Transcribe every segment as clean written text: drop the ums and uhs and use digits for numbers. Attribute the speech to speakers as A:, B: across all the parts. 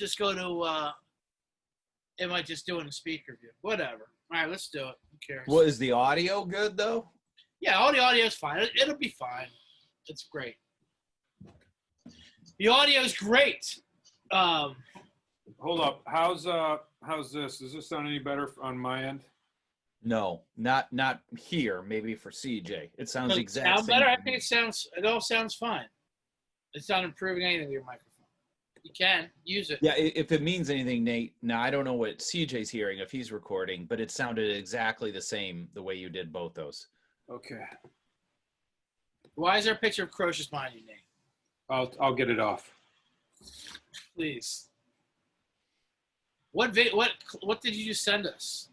A: just go to. It might just do it in a speaker view. Whatever. All right, let's do it. Who cares?
B: Well, is the audio good though?
A: Yeah, all the audio is fine. It'll be fine. It's great. The audio is great.
C: Hold up. How's this? Does this sound any better on my end?
B: No, not here. Maybe for CJ, it sounds exact
A: Sound
B: same.
A: better? I think it all sounds fine. It's not improving anything with your microphone. You can use it.
B: Yeah, if it means anything, Nate. Now I don't know what CJ's hearing if he's recording, but it sounded exactly the same the way you did both those.
C: Okay.
A: Why is there a picture of Crocious behind you, Nate?
C: I'll get it off.
A: Please. What did you just send us?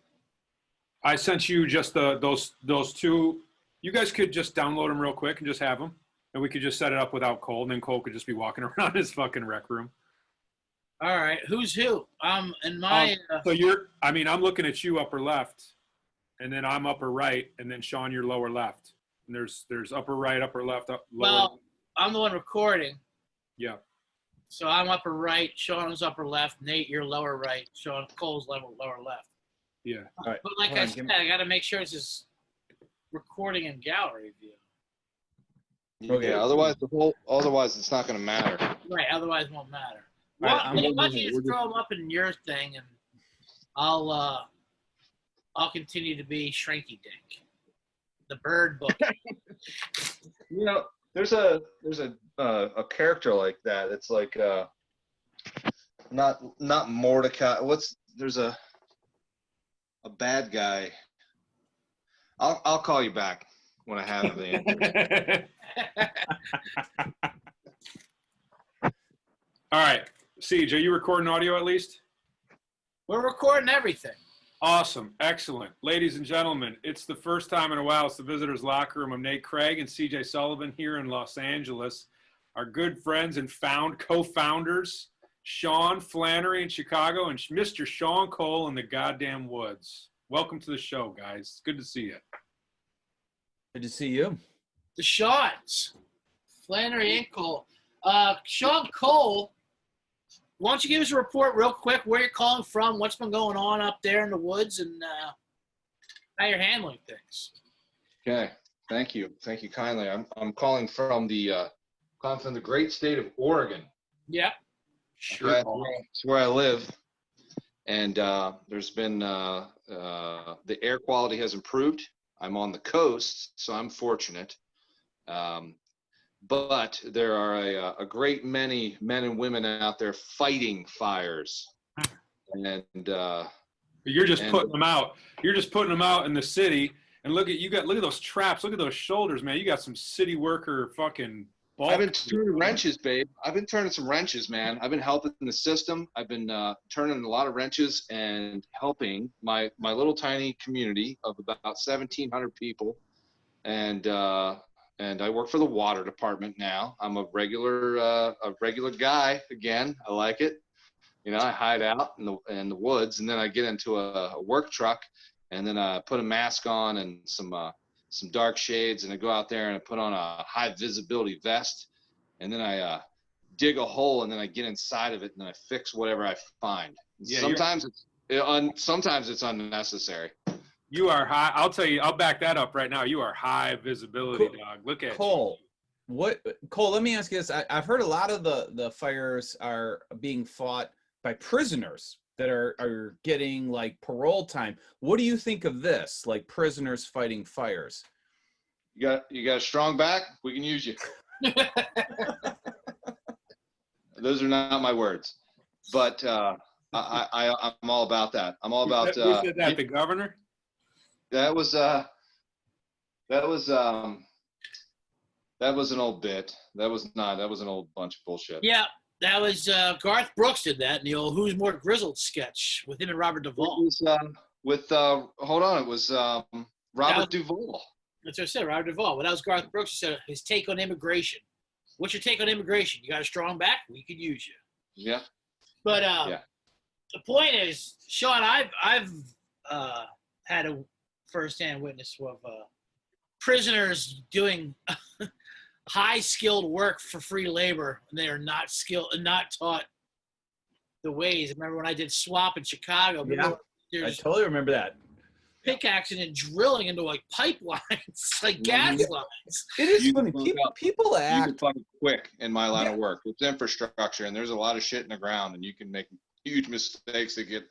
C: I sent you just those two. You guys could just download them real quick and just have them, and we could just set it up without Cole, and then Cole could just be walking around his fucking rec room.
A: All right, who's who? In my.
C: So I'm looking at you upper left, and then I'm upper right, and then Shawn, you're lower left. And there's upper right, upper left, lower.
A: Well, I'm the one recording.
C: Yeah.
A: So I'm upper right, Shawn's upper left, Nate, you're lower right, Cole's lower left.
C: Yeah.
B: All right.
A: But like I said, I got to make sure this is recording in gallery view.
B: Okay.
D: Yeah, otherwise it's not going to matter.
A: Right, otherwise it won't matter.
B: All
A: Well,
B: right,
A: why don't you just throw them up in your thing, and I'll continue to be Shrinky Dink, the bird book.
D: You know, there's a character like that. It's like not Mordecai. There's a bad guy. I'll call you back when I have the answer.
C: All right. Siege, are you recording audio at least?
A: We're recording everything.
C: Awesome. Excellent. Ladies and gentlemen, it's the first time in a while it's the Visitors Locker Room. I'm Nate Craig and CJ Sullivan here in Los Angeles. Our good friends and co-founders, Shawn, Flannery in Chicago, and Mr. Shawn Cole in the goddamn woods. Welcome to the show, guys. Good to see you.
B: Good to see you.
A: The Shawns, Flannery and Cole. Shawn Cole, why don't you give us a report real quick where you're calling from, what's been going on up there in the woods, and how you're handling things.
D: Okay, thank you kindly. I'm calling from the great state of Oregon.
A: Yeah.
C: Sure.
D: Okay, it's where I live, and there's been the air quality has improved. I'm on the coast, so I'm fortunate. But there are a great many men and women out there fighting fires, and
C: you're just putting them out. You're just putting them out in the city. And look at those traps. Look at those shoulders, man. You got some city worker fucking bulk.
D: I've been turning wrenches, babe. I've been turning some wrenches, man. I've been helping the system. I've been turning a lot of wrenches and helping my little tiny community of about 1,700 people, and I work for the water department now. I'm a regular guy again. I like it. You know, I hide out in the woods, and then I get into a work truck, and then I put a mask on and some dark shades, and I go out there and I put on a high visibility vest, and then I dig a hole, and then I get inside of it, and then I fix whatever I find. Yeah, sometimes it's unnecessary.
C: You are high. I'll tell you. I'll back that up right now. You are high visibility, dog. Look at
B: Cole. Cole, let me ask you this. I've heard a lot of the fires are being fought by prisoners that are getting like parole time. What do you think of this? Like prisoners fighting fires?
D: You got a strong back? We can use you. Those are not my words, but I'm all about that. I'm all about.
C: Who said that? The governor?
D: That was an old bit. That was an old bunch of bullshit.
A: Yeah, that was Garth Brooks did that in the old Who's More Grizzled sketch with him and Robert Duvall.
D: It was Robert Duvall.
A: That's what I said, Robert Duvall. But that was Garth Brooks. He said his take on immigration. What's your take on immigration? You got a strong back? We could use you.
D: Yeah.
A: But the point is, Shawn, I've had a firsthand witness of prisoners doing high skilled work for free labor, and they are not skilled and not taught the ways. Remember when I did swap in Chicago?
B: Yeah. I
A: There's
B: totally remember that.
A: pickaxing and drilling into like pipelines, like gas lines.
B: It is
D: You
B: funny.
D: can
B: People
D: You
B: act.
D: can fucking quick in my line of work. It's infrastructure, and there's a lot of shit in the ground, and you can make huge mistakes that get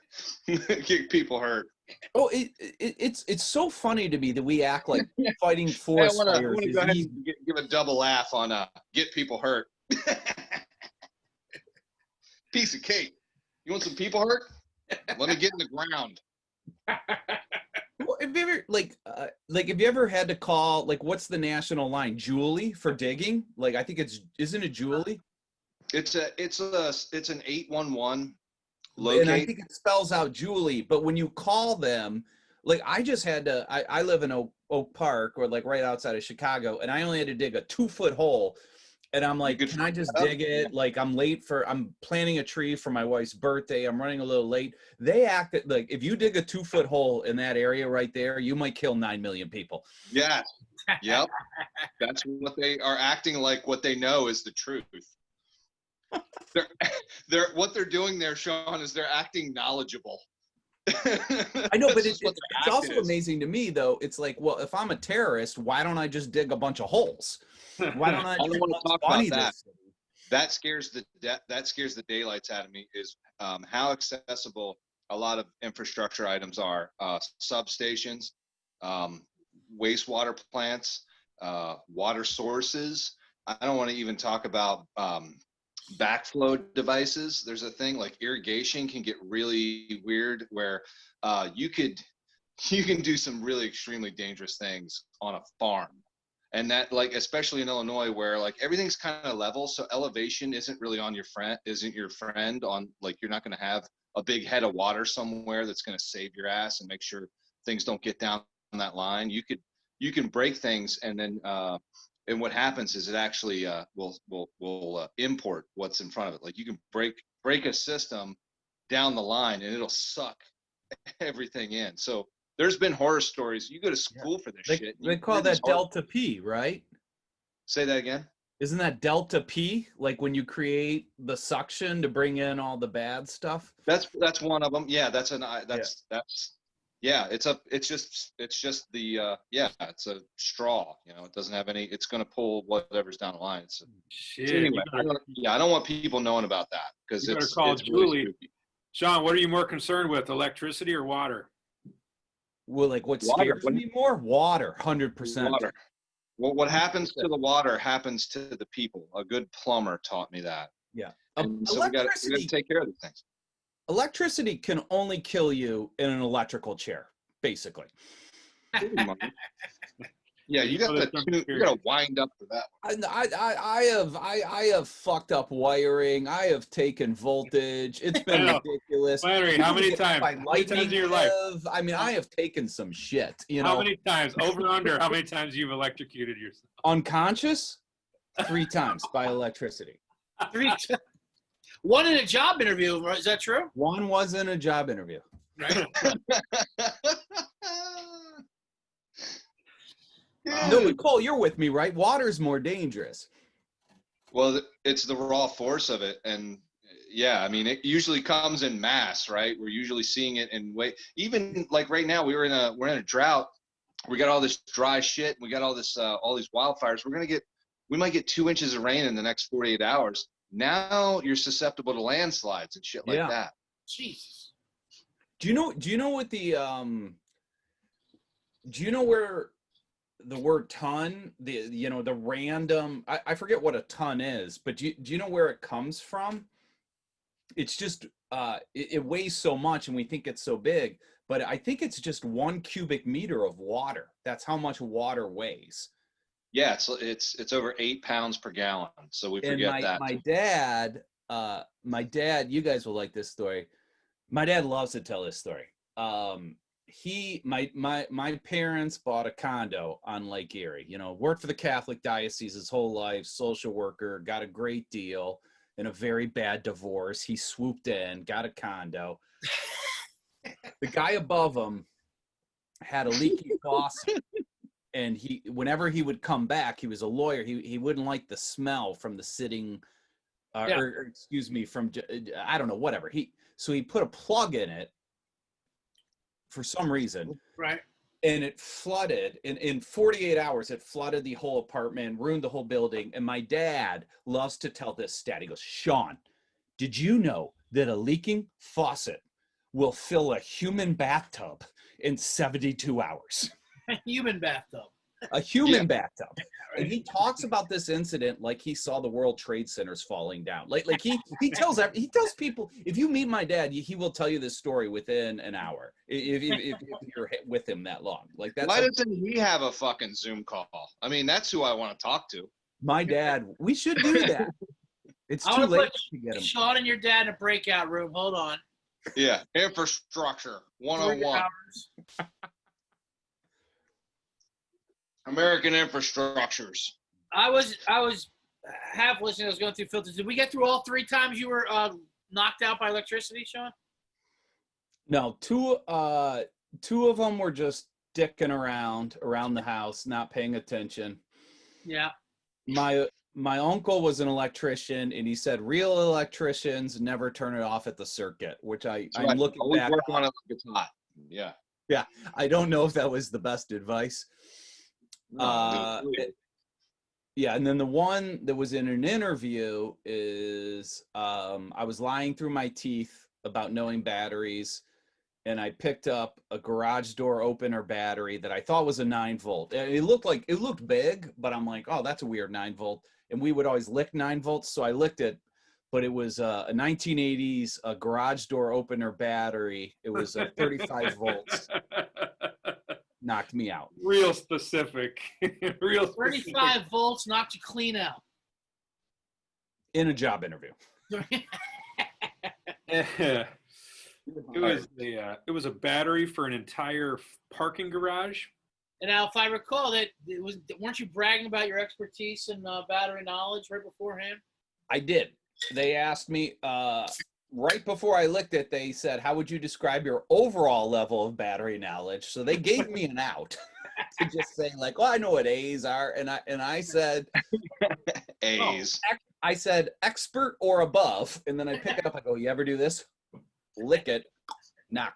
D: get people hurt.
B: Oh, it's so funny to me that we act like fighting
D: Hey, I
B: forest
D: want
B: fires
D: to
B: is
D: go ahead
B: easy.
D: and give a double laugh on get people hurt. Piece of cake. You want some people hurt? Let me get in the ground.
B: Well, have you ever have you ever had to call, like, what's the national line? Julie for digging? Like, I think isn't it Julie?
D: It's an 811
B: And I
D: locate.
B: think it spells out Julie, but when you call them, like, I just had to, I live in Oak Park, or like right outside of Chicago, and I only had to dig a 2-foot hole. And I'm like, can I just dig it? Like, I'm planting a tree for my wife's birthday. I'm running a little late. They act like, if you dig a 2-foot hole in that area right there, you might kill 9 million people.
D: Yeah. Yep. That's what they are acting like. What they know is the truth. What they're doing there, Shawn, is they're acting knowledgeable.
B: I know, but it's also amazing to me, though. It's like, well, if I'm a terrorist, why don't I just dig a bunch of holes? Why don't I
D: don't want to talk
B: funny
D: about that.
B: this?
D: That scares the daylights out of me, is how accessible a lot of infrastructure items are. Substations, wastewater plants, water sources. I don't want to even talk about backflow devices. There's a thing like irrigation can get really weird, where you can do some really extremely dangerous things on a farm. And that, like, especially in Illinois, where like everything's kind of level, so elevation isn't really isn't your friend on, like, you're not going to have a big head of water somewhere that's going to save your ass and make sure things don't get down that line. You can break things, and then and what happens is it actually will import what's in front of it. Like, you can break a system down the line, and it'll suck everything in. So there's been horror stories. You go to school for this shit.
B: They call that Delta P, right?
D: Say that again.
B: Isn't that Delta P? Like when you create the suction to bring in all the bad stuff?
D: That's one of them. Yeah, it's a straw. You know, it doesn't have any. It's going to pull whatever's down the line. So anyway, I don't want people knowing about that, because it's
C: call
D: it's
C: Julie.
D: really spooky.
C: Shawn, what are you more concerned with, electricity or water?
B: Well, like, what
D: Water.
B: scares me more? Water, 100%.
D: Water. Well, what happens to the water happens to the people. A good plumber taught me that.
B: Yeah.
D: And so we got to take care of these things.
B: Electricity can only kill you in an electrical chair, basically.
D: Yeah, you got to wind up for that one.
B: I have fucked up wiring. I have taken voltage. It's been ridiculous.
C: Flannery, how many times? How many times in your life?
B: I mean, I have taken some shit. You know,
C: how many times? Over under? How many times you've electrocuted yourself?
B: Unconscious? 3 times by electricity.
A: 3 times. One in a job interview. Is that true?
B: One was in a job interview.
A: Right.
B: No, but Cole, you're with me, right? Water's more dangerous.
D: Well, it's the raw force of it, and yeah, I mean, it usually comes in mass, right? We're usually seeing it in even like right now, we're in a drought. We got all this dry shit. We got all these wildfires. We might get 2 inches of rain in the next 48 hours. Now you're susceptible to landslides and shit like that.
A: Jesus.
B: Do you know what the do you know where the word ton, the random, I forget what a ton is, but do you know where it comes from? It's just it weighs so much and we think it's so big, but I think it's just 1 cubic meter of water. That's how much water weighs.
D: Yeah, it's over 8 pounds per gallon. So we forget that.
B: My dad, you guys will like this story. My dad loves to tell this story. My parents bought a condo on Lake Erie. You know, worked for the Catholic diocese his whole life, social worker, got a great deal in a very bad divorce. He swooped in, got a condo. The guy above him had a leaky faucet, and whenever he would come back, he was a lawyer. He wouldn't like the smell from the sitting
A: Yeah.
B: or excuse me, from I don't know, whatever. So he put a plug in it for some reason,
A: Right.
B: and it flooded in 48 hours. It flooded the whole apartment, ruined the whole building. And my dad loves to tell this stat. He goes, Shawn, did you know that a leaking faucet will fill a human bathtub in 72 hours?
A: Human bathtub.
B: A human
D: Yeah.
B: bathtub. And he talks about this incident like he saw the World Trade Centers falling down. Like he tells people, if you meet my dad, he will tell you this story within an hour if you're with him that long. Like that's
D: Why doesn't he have a fucking Zoom call? I mean, that's who I want to talk to.
B: my dad. We should do that. It's
A: I
B: too
A: want to
B: late
A: put
B: to get him.
A: Shawn and your dad in a breakout room. Hold on.
D: Yeah, infrastructure
A: 3
D: 101.
A: hours.
D: American infrastructures.
A: I was half listening. I was going through filters. Did we get through all 3 times you were knocked out by electricity, Shawn?
B: No, two of them were just dicking around the house, not paying attention.
A: Yeah.
B: My uncle was an electrician, and he said real electricians never turn it off at the circuit, which I'm looking
D: Always
B: back
D: work
B: on.
D: on it like it's hot. Yeah.
B: Yeah, I don't know if that was the best advice. Yeah, and then the one that was in an interview is I was lying through my teeth about knowing batteries, and I picked up a garage door opener battery that I thought was a 9-volt. It looked big, but I'm like, oh, that's a weird 9-volt. And we would always lick 9-volts, so I licked it, but it was a 1980s garage door opener battery. It was 35 volts. Knocked me out.
C: Real specific. Real
A: 35 volts knocked you clean out.
B: In a job interview.
C: specific. It was a battery for an entire parking garage.
A: And now, if I recall, weren't you bragging about your expertise in battery knowledge right beforehand?
B: I did. They asked me right before I licked it. They said, "How would you describe your overall level of battery knowledge?" So they gave me an out to just say, like, "Well, I know what A's are," and I said,
D: A's.
B: I said expert or above, and then I pick it up. I go, "You ever do this? Lick it, knock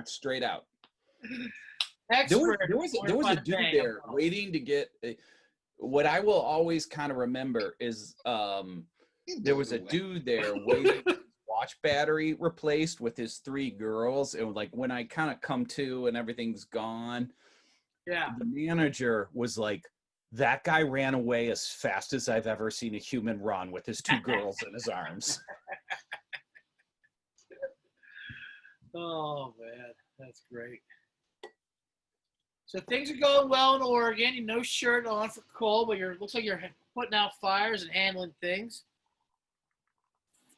B: straight out."
A: Expert.
B: There was a dude there waiting to get. What I will always kind of remember is there was a dude there waiting to watch battery replaced with his 3 girls, and like when I kind of come to and everything's gone,
A: Yeah.
B: the manager was like, "That guy ran away as fast as I've ever seen a human run with his 2 girls in his arms."
A: Oh man, that's great. So things are going well in Oregon. You no shirt on for Cole, but looks like you're putting out fires and handling things.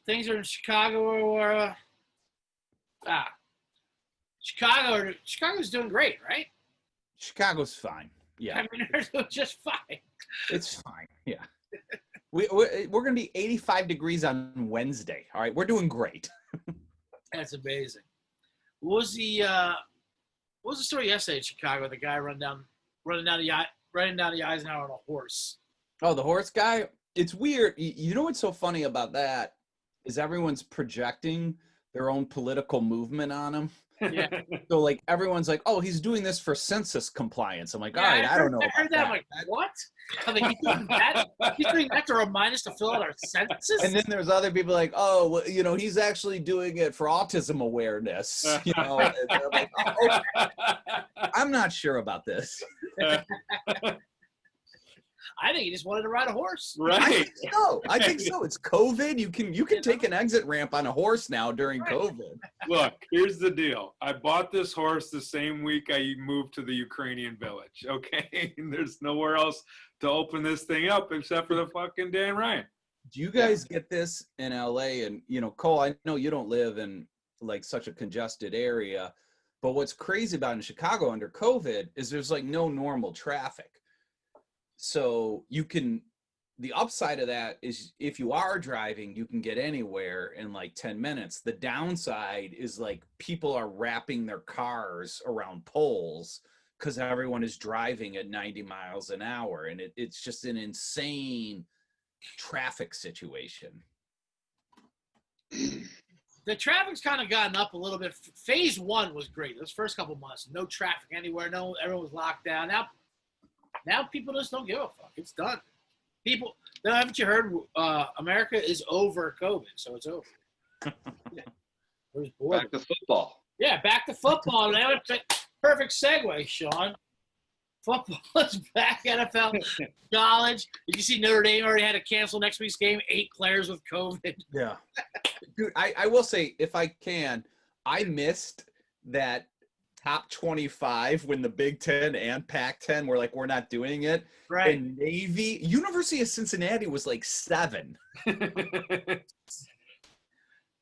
A: Things are in Chicago. Chicago's doing great, right?
B: Chicago's fine. Yeah,
A: I mean, they're doing just fine.
B: it's fine. Yeah, we're gonna be 85 degrees on Wednesday. All right, we're doing great.
A: That's amazing. What was the story yesterday in Chicago? The guy running down the Eisenhower on a horse.
B: Oh, the horse guy. It's weird. You know what's so funny about that is everyone's projecting their own political movement on him.
A: Yeah.
B: So like everyone's like, "Oh, he's doing this for census compliance." I'm like,
A: Yeah,
B: "All right, I don't know."
A: I heard
B: about
A: that. I'm like, what? I'm like, he's doing that? He's doing that to remind us to fill out our census?
B: And then there's other people like, "Oh, well, he's actually doing it for autism awareness." And I'm like, "Oh, I'm not sure about this."
A: I think he just wanted to ride a horse.
C: Right.
B: I think so. It's COVID. You can take an exit ramp on a horse now during COVID.
C: Look, here's the deal. I bought this horse the same week I moved to the Ukrainian village. Okay, and there's nowhere else to open this thing up except for the fucking Dan Ryan.
B: Do you guys get this in LA? And Cole, I know you don't live in like such a congested area, but what's crazy about in Chicago under COVID is there's like no normal traffic. So the upside of that is if you are driving, you can get anywhere in like 10 minutes. The downside is like people are wrapping their cars around poles because everyone is driving at 90 miles an hour. And it's just an insane traffic situation.
A: The traffic's kind of gotten up a little bit. Phase 1 was great. Those first couple months, no traffic anywhere. No, everyone was locked down. Now people just don't give a fuck. It's done. People, now, haven't you heard? America is over COVID, so it's over. Yeah.
D: Back to football.
A: Yeah, back to football. Now it's a perfect segue, Shawn. Football is back. NFL, college. Did you see Notre Dame already had to cancel next week's game? 8 players with COVID.
B: Yeah. Dude, I will say, if I can, I missed that top 25 when the Big Ten and Pac-10 were like, we're not doing it.
A: Right.
B: And Navy, University of Cincinnati was like 7.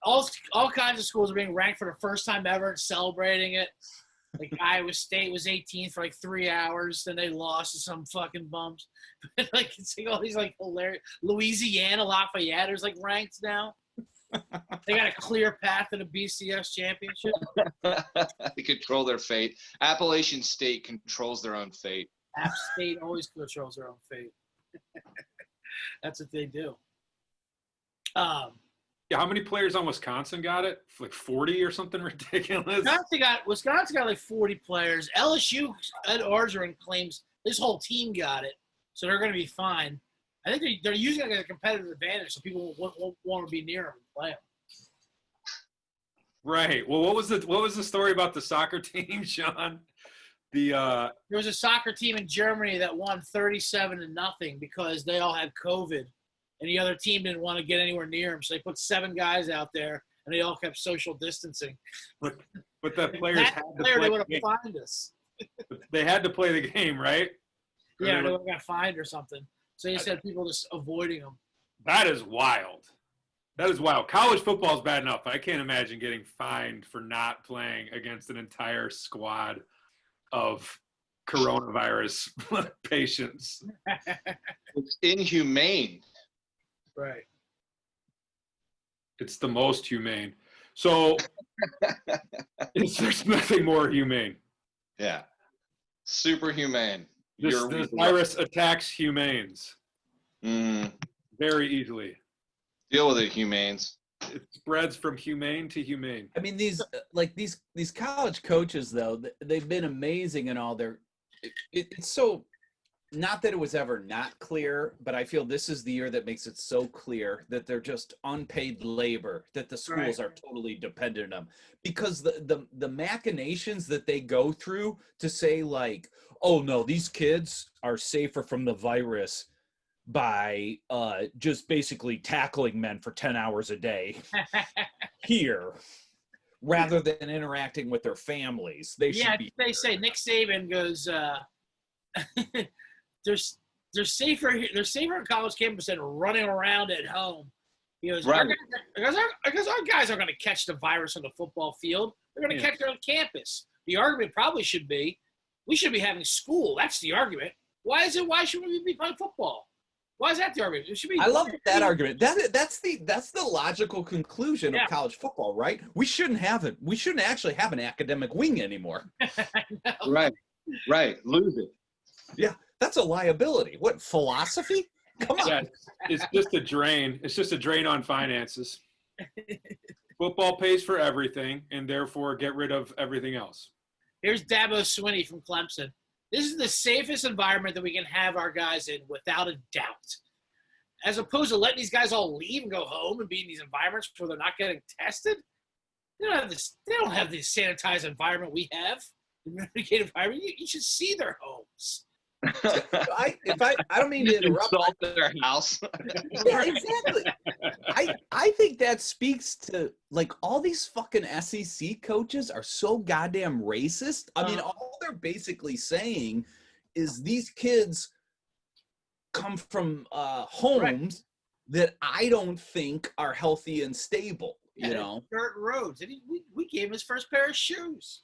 A: All kinds of schools are being ranked for the first time ever and celebrating it. Like Iowa State was 18th for like 3 hours, then they lost to some fucking bums. Like it's like all these like hilarious. Louisiana, Lafayette is like ranked now. They got a clear path to the BCS championship.
D: They control their fate. Appalachian State controls their own fate.
A: App State always controls their own fate. That's what they do.
C: Yeah, how many players on Wisconsin got it? Like 40 or something ridiculous?
A: Wisconsin got like 40 players. LSU, Ed Orgeron claims this whole team got it, so they're going to be fine. I think they're using it as a competitive advantage, so people won't want to be near them and play them.
C: Right. Well, what was the story about the soccer team, Shawn? There
A: was a soccer team in Germany that won 37-0 because they all had COVID. And the other team didn't want to get anywhere near them, so they put 7 guys out there, and they all kept social distancing.
C: But the players had to play.
A: They would have fined us.
C: They had to play the game, right?
A: Yeah, they would have got fined or something. So they said people just avoiding them.
C: That is wild. That is wild. College football is bad enough. I can't imagine getting fined for not playing against an entire squad of coronavirus patients.
D: It's inhumane.
A: Right.
C: It's the most humane. So there's nothing more humane.
D: Yeah. Super humane.
C: This virus attacks humanes very easily.
D: Deal with it, humanes.
C: It spreads from humane to humane.
B: I mean, these college coaches, though, they've been amazing in all their it's so, not that it was ever not clear, but I feel this is the year that makes it so clear that they're just unpaid labor that the schools are totally dependent on. Because the machinations that they go through to say, like, oh no, these kids are safer from the virus by just basically tackling men for 10 hours a day here, rather than interacting with their families. They
A: say Nick Saban goes, they're safer on college campus than running around at home. He goes,
D: right.
A: Because our guys are going to catch the virus on the football field. They're going to catch it on campus. The argument probably should be, we should be having school. That's the argument. Why should we be playing football? Why is that the argument? It should be.
B: I love that argument. That's the logical conclusion of college football, right? We shouldn't have it. We shouldn't actually have an academic wing anymore.
D: Right. Lose it.
B: Yeah, that's a liability. What, philosophy? Come on.
C: Yeah, it's just a drain. It's just a drain on finances. Football pays for everything, and therefore get rid of everything else.
A: Here's Dabo Swinney from Clemson. This is the safest environment that we can have our guys in, without a doubt. As opposed to letting these guys all leave and go home and be in these environments where they're not getting tested. They don't have this sanitized environment we have. The medicated environment. You should see their homes.
B: I don't mean to interrupt.
D: Insult their house.
B: Yeah, exactly. I think that speaks to, like, all these fucking SEC coaches are so goddamn racist. I mean, all they're basically saying is these kids come from homes that I don't think are healthy and stable. You know,
A: dirt roads. And we gave him his first pair of shoes.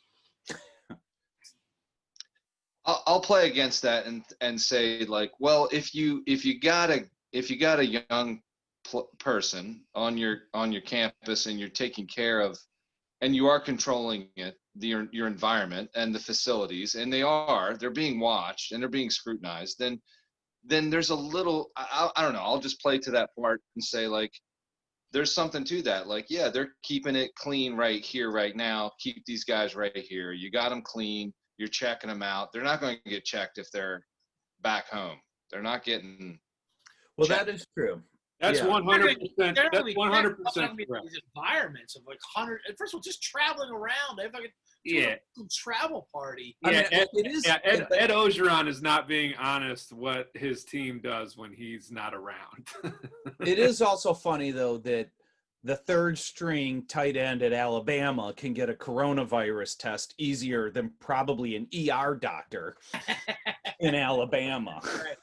D: I'll play against that and say, like, well, if you got a young person on your campus and you're taking care of, and you are controlling your environment and the facilities, and they're being watched and they're being scrutinized, then there's a little, I don't know, I'll just play to that part and say, like, there's something to that. Like, yeah, they're keeping it clean right here, right now. Keep these guys right here. You got them clean. You're checking them out. They're not going to get checked if they're back home. They're not getting.
B: Well,
D: checked.
B: that is true.
C: That's
B: Yeah.
C: 100%. That's
A: Generally,
C: 100%
A: these environments of like 100. First of all, just traveling around. They have like a
C: Yeah.
A: travel party.
B: I mean,
C: Ed,
B: it is.
C: Ed Ogeron is not being honest what his team does when he's not around.
B: It is also funny though that the third string tight end at Alabama can get a coronavirus test easier than probably an ER doctor in Alabama.
A: Right.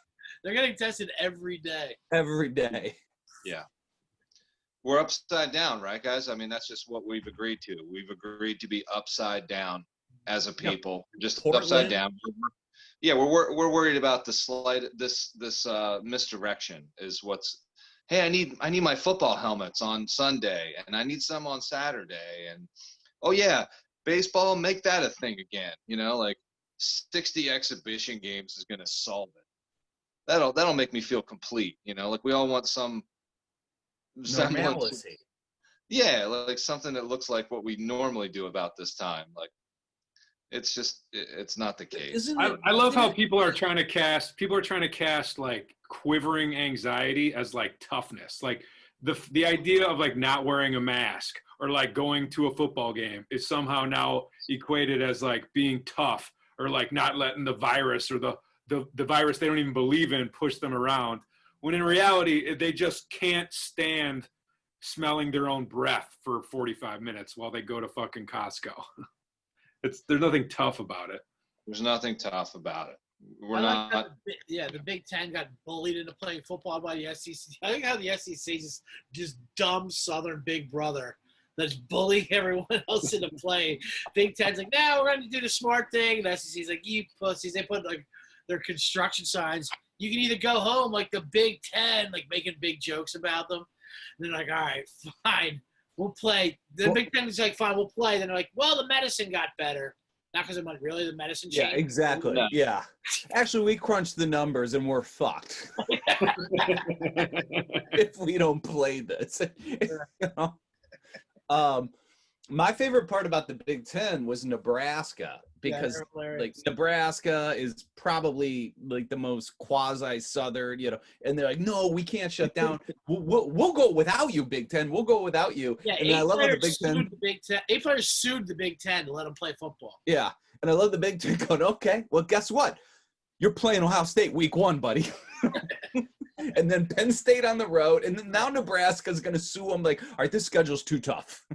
A: They're getting tested every day.
B: Every day.
D: Yeah. We're upside down, right, guys? I mean, that's just what we've agreed to. We've agreed to be upside down as a people, just
B: Portland.
D: upside down. Yeah, we're worried about this misdirection is what's. Hey, I need my football helmets on Sunday, and I need some on Saturday, and oh yeah, baseball, make that a thing again. You know, like 60 exhibition games is gonna solve it. That'll make me feel complete. You know, like we all want some semblance.
B: Normalcy.
D: Yeah, like something that looks like what we normally do about this time. Like it's not the case.
B: Isn't it?
C: I love how people are trying to cast like quivering anxiety as like toughness. Like the idea of like not wearing a mask or like going to a football game is somehow now equated as like being tough or like not letting the virus or the virus they don't even believe in push them around, when in reality they just can't stand smelling their own breath for 45 minutes while they go to fucking Costco. There's nothing tough about it.
D: There's nothing tough about it. We're
A: I like
D: not.
A: how the Big Ten got bullied into playing football by the SEC. I think how the SEC is just dumb Southern Big Brother that's bullying everyone else into play. Big Ten's like, no, we're going to do the smart thing. And the SEC's like, you pussies. They put like their construction signs. You can either go home like the Big Ten, like making big jokes about them. And they're like, all right, fine, we'll play. The Big Ten is like, fine, we'll play. Then they're like, well, the medicine got better. Not because I'm like, really, the medicine changed?
B: Yeah, exactly.
D: No.
B: Yeah. Actually, we crunched the numbers and we're fucked if we don't play this. You know? My favorite part about the Big Ten was Nebraska, because like Nebraska is probably like the most quasi-Southern, you know, and they're like, no, we can't shut down. We'll go without you, Big Ten. We'll go without you.
A: Yeah,
B: and I love how the Big Ten.
A: 8 players sued the Big Ten to let them play football.
B: Yeah, and I love the Big Ten going, okay, well, guess what? You're playing Ohio State week 1, buddy. And then Penn State on the road, and then now Nebraska's going to sue them like, all right, this schedule's too tough.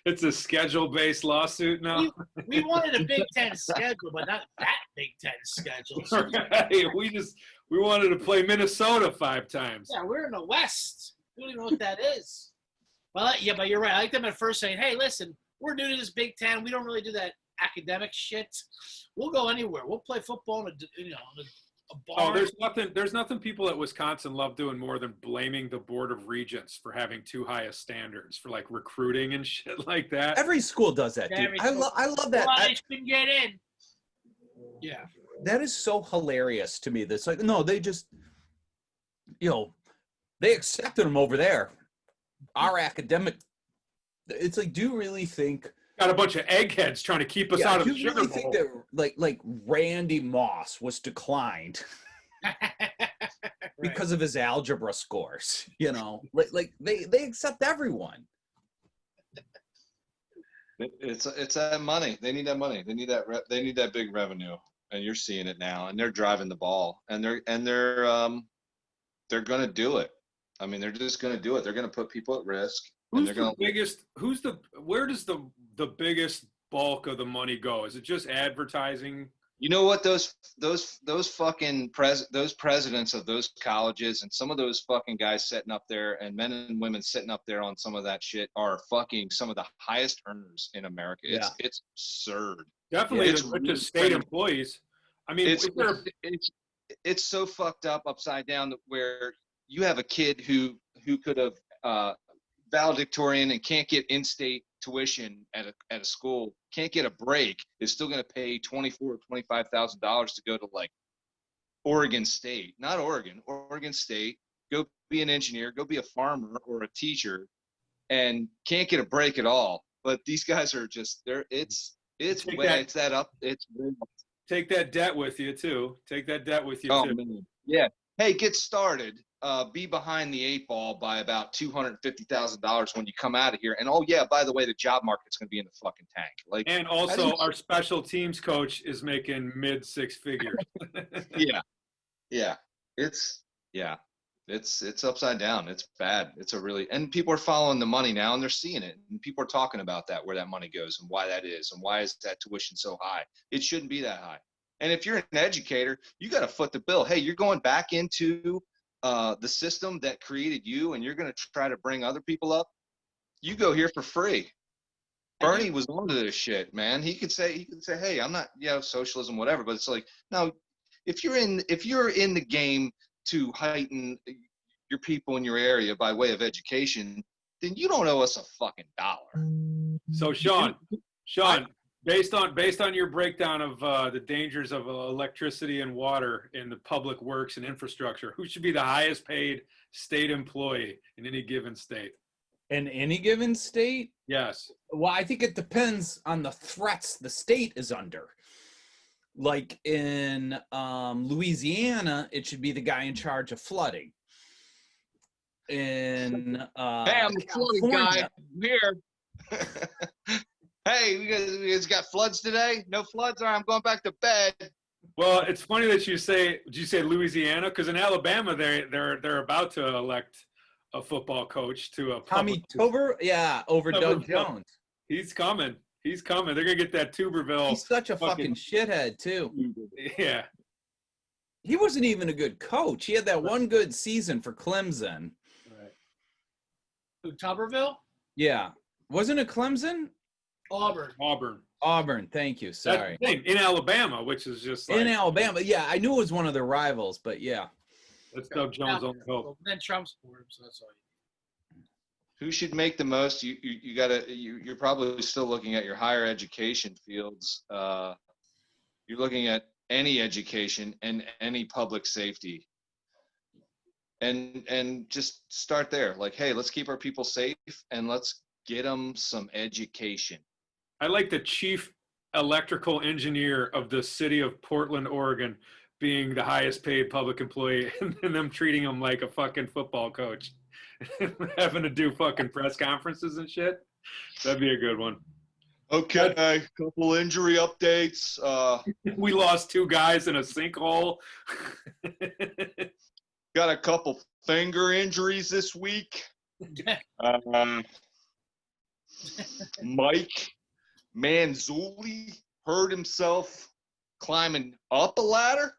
C: It's a schedule-based lawsuit now.
A: We wanted a Big Ten schedule, but not that Big Ten schedule.
C: Right. We wanted to play Minnesota 5 times.
A: Yeah, we're in the West. We don't even know what that is. Well, yeah, but you're right. I like them at first saying, hey, listen, we're new to this Big Ten. We don't really do that academic shit. We'll go anywhere. We'll play football in a bar.
C: Oh, there's nothing people at Wisconsin love doing more than blaming the Board of Regents for having too high of standards for like recruiting and shit like that.
B: Every school does that, dude. I love that.
A: Well, they shouldn't get in. Yeah.
B: That is so hilarious to me. That's like, no, they just, you know, they accepted them over there. Our academic, it's like, do you really think
C: got a bunch of eggheads trying to keep us out of the Sugar
B: really
C: Bowl?
B: think that like Randy Moss was declined because of his algebra scores? You know, like they accept everyone.
D: It's that money. They need that money. They need that. They need that big revenue, and you're seeing it now. And they're driving the ball, and they're going to do it. I mean, they're just going to do it. They're going to put people at risk.
C: Where does the biggest bulk of the money go? Is it just advertising?
D: You know what? Those fucking those presidents of those colleges and some of those fucking guys sitting up there and men and women sitting up there on some of that shit are fucking some of the highest earners in America. It's absurd.
C: Definitely
D: it's
C: the richest state employees. I mean,
D: it's so fucked up upside down where you have a kid who could have valedictorian and can't get in-state tuition at a school, can't get a break, is still going to pay $24,000 or $25,000 to go to like Oregon State, not Oregon State, go be an engineer, go be a farmer or a teacher, and can't get a break at all. But these guys are just it's
C: Take that debt with you too. Take that debt with you
D: oh
C: too.
D: man, yeah. Hey, get started. Be behind the 8 ball by about $250,000 when you come out of here. And oh yeah, by the way, the job market's going to be in the fuking tank. Like,
C: And also, our special teams coach is making mid 6 figures.
D: yeah, it's upside down. It's bad. And people are following the money now, and they're seeing it, and people are talking about that, where that money goes and why that is, and why is that tuition so high. It shouldn't be that high. And if you're an educator, you got to foot the bill. Hey, you're going back into the system that created you, and you're going to try to bring other people up. You go here for free. Bernie was onto this shit, man. He could say, hey, I'm not, socialism, whatever. But it's like, no, if you're in the game to heighten your people in your area by way of education, then you don't owe us a fucking dollar.
C: So Shawn, based on your breakdown of the dangers of electricity and water in the public works and infrastructure, who should be the highest paid state employee in any given state?
B: In any given state?
C: Yes.
B: Well, I think it depends on the threats the state is under. Like in Louisiana, it should be the guy in charge of flooding. In
D: hey, I'm the flooding guy. I'm here. Hey, you guys got floods today? No floods? All right, I'm going back to bed.
C: Well, it's funny that you say Louisiana, because in Alabama they're about to elect a football coach to a
B: Tommy Tuber, over Doug Jones.
C: He's coming. They're gonna get that Tuberville.
B: He's such a fucking shithead too.
C: Yeah.
B: He wasn't even a good coach. He had that one good season for Clemson.
C: Right.
A: Who, Tuberville?
B: Yeah. Wasn't it Clemson?
C: Auburn.
B: Thank you. Sorry.
C: In Alabama, which is just like,
B: in Alabama. Yeah, I knew it was one of their rivals, but yeah.
C: That's Doug Jones' only hope.
A: Then Trump supported him, so that's all you need.
D: Who should make the most? You're probably still looking at your higher education fields. You're looking at any education and any public safety. And just start there. Like, hey, let's keep our people safe and let's get them some education.
C: I like the chief electrical engineer of the city of Portland, Oregon, being the highest paid public employee, and them treating him like a fucking football coach, having to do fucking press conferences and shit. That'd be a good one.
D: Okay, couple injury updates.
C: We lost 2 guys in a sinkhole.
D: Got a couple finger injuries this week. Mike Manzulli hurt himself climbing up a ladder.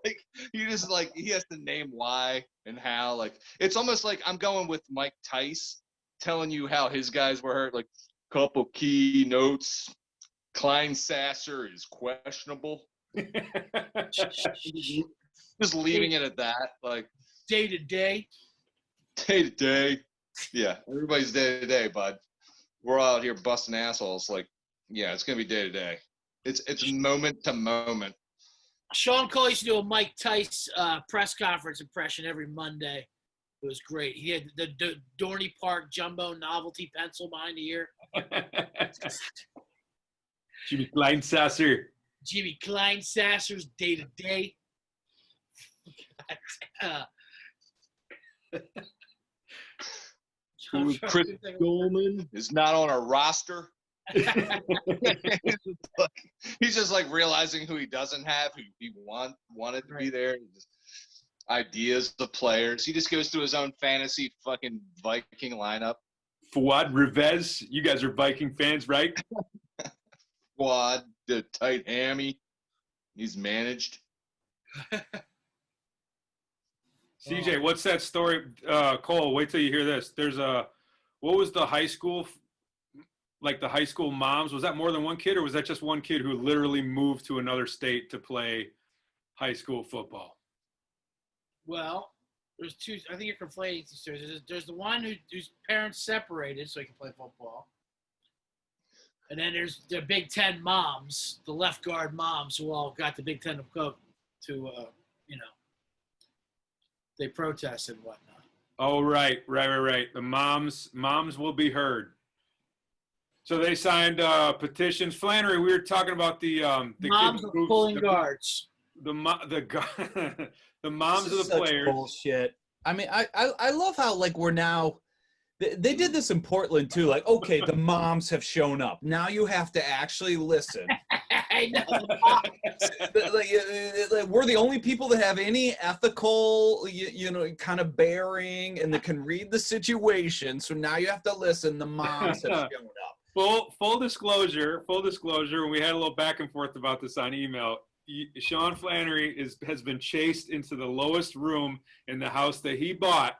D: Like, he has to name why and how. Like, it's almost like I'm going with Mike Tice telling you how his guys were hurt. Like, couple key notes: Klein Sasser is questionable. Just leaving it at that. Like,
A: Day to day.
D: Yeah, everybody's day to day, bud. We're all out here busting assholes. Like, yeah, it's gonna be day to day. It's moment to moment.
A: Shawn Cole used to do a Mike Tice press conference impression every Monday. It was great. He had the Dorney Park Jumbo novelty pencil behind the ear.
C: Jimmy Kleinsasser.
A: Jimmy Kleinsasser's day to day.
D: Chris Goldman is not on our roster. He's just like realizing who he doesn't have, who he wanted to be there. Just ideas of players. He just goes through his own fantasy fucking Viking lineup.
C: Fuad Rivez, you guys are Viking fans, right?
D: Fuad, the tight hammy. He's managed.
C: CJ, what's that story? Cole, wait till you hear this. There's what was the high school, like the high school moms? Was that more than one kid, or was that just one kid who literally moved to another state to play high school football?
A: Well, there's 2. I think you're conflating 2 stories. There's the one whose parents separated so he can play football. And then there's the Big Ten moms, the left guard moms, who all got the Big Ten to go to, They protested and whatnot.
C: Oh, right. The moms will be heard. So they signed petitions. Flannery, we were talking about the
A: Moms
C: kids
A: of pulling guards.
C: the moms of the
B: Such
C: players.
B: bullshit. I mean, I love how like we're now. They did this in Portland too. Like, okay, the moms have shown up. Now you have to actually listen.
A: I know.
B: like, we're the only people that have any ethical, kind of bearing, and that can read the situation. So now you have to listen. The moms have shown up.
C: Full disclosure. When we had a little back and forth about this on email, Shawn Flannery has been chased into the lowest room in the house that he bought.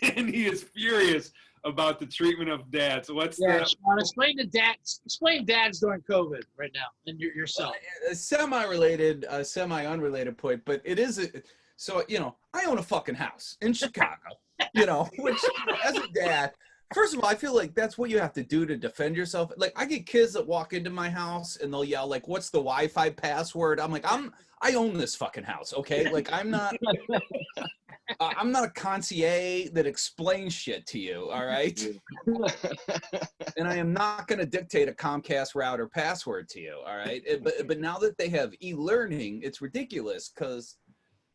C: And he is furious about the treatment of dads.
A: Shawn, explain dads during COVID right now and yourself.
B: A semi-related, semi-unrelated point, but it is. So, I own a fucking house in Chicago, which as a dad, first of all, I feel like that's what you have to do to defend yourself. Like, I get kids that walk into my house and they'll yell, like, what's the Wi-Fi password? I'm like, I own this fucking house, okay? Like, I'm not a concierge that explains shit to you, all right? And I am not going to dictate a Comcast router password to you, all right? But now that they have e-learning, it's ridiculous because,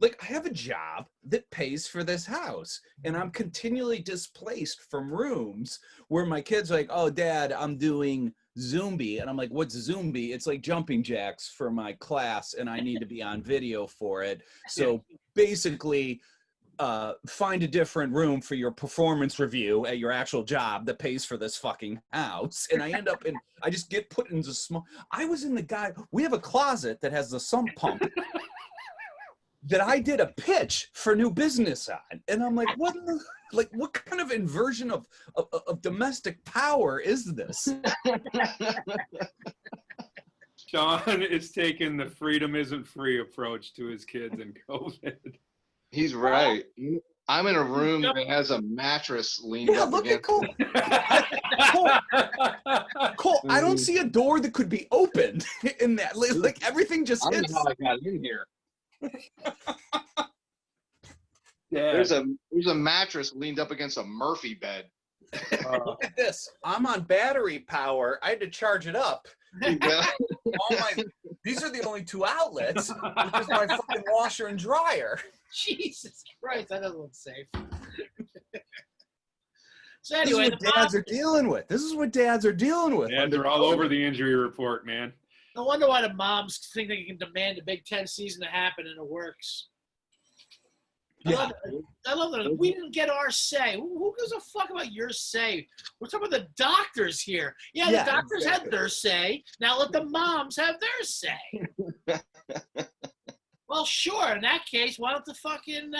B: like, I have a job that pays for this house, and I'm continually displaced from rooms where my kids are like, oh, Dad, I'm doing Zumbi. And I'm like, what's Zumbi? It's like jumping jacks for my class, and I need to be on video for it. So basically, find a different room for your performance review at your actual job that pays for this fucking house. And I end up I just get put into we have a closet that has the sump pump that I did a pitch for new business on. And I'm like, what kind of inversion of domestic power is this?
C: Shawn is taking the freedom isn't free approach to his kids in COVID.
D: He's right. I'm in a room that has a mattress leaned up
B: look
D: against.
B: Cole, I don't see a door that could be opened in that. Like everything just
D: I don't
B: hits.
D: know how I got in here.
C: Yeah.
D: There's a mattress leaned up against a Murphy bed.
B: Look at this. I'm on battery power. I had to charge it up.
D: Yeah.
B: These are the only two outlets, which is my fucking washer and dryer.
A: Jesus Christ, that doesn't look safe. So
B: This
A: anyway,
B: is what dads are dealing with.
C: Dads are all over the injury report, man.
A: no wonder why the moms think they can demand the Big Ten season to happen, and it works.
B: Yeah.
A: I love that. We didn't get our say. Who gives a fuck about your say? We're talking about the doctors here. Yeah, the doctors had their say. Now let the moms have their say. Well, sure. In that case, why don't the fucking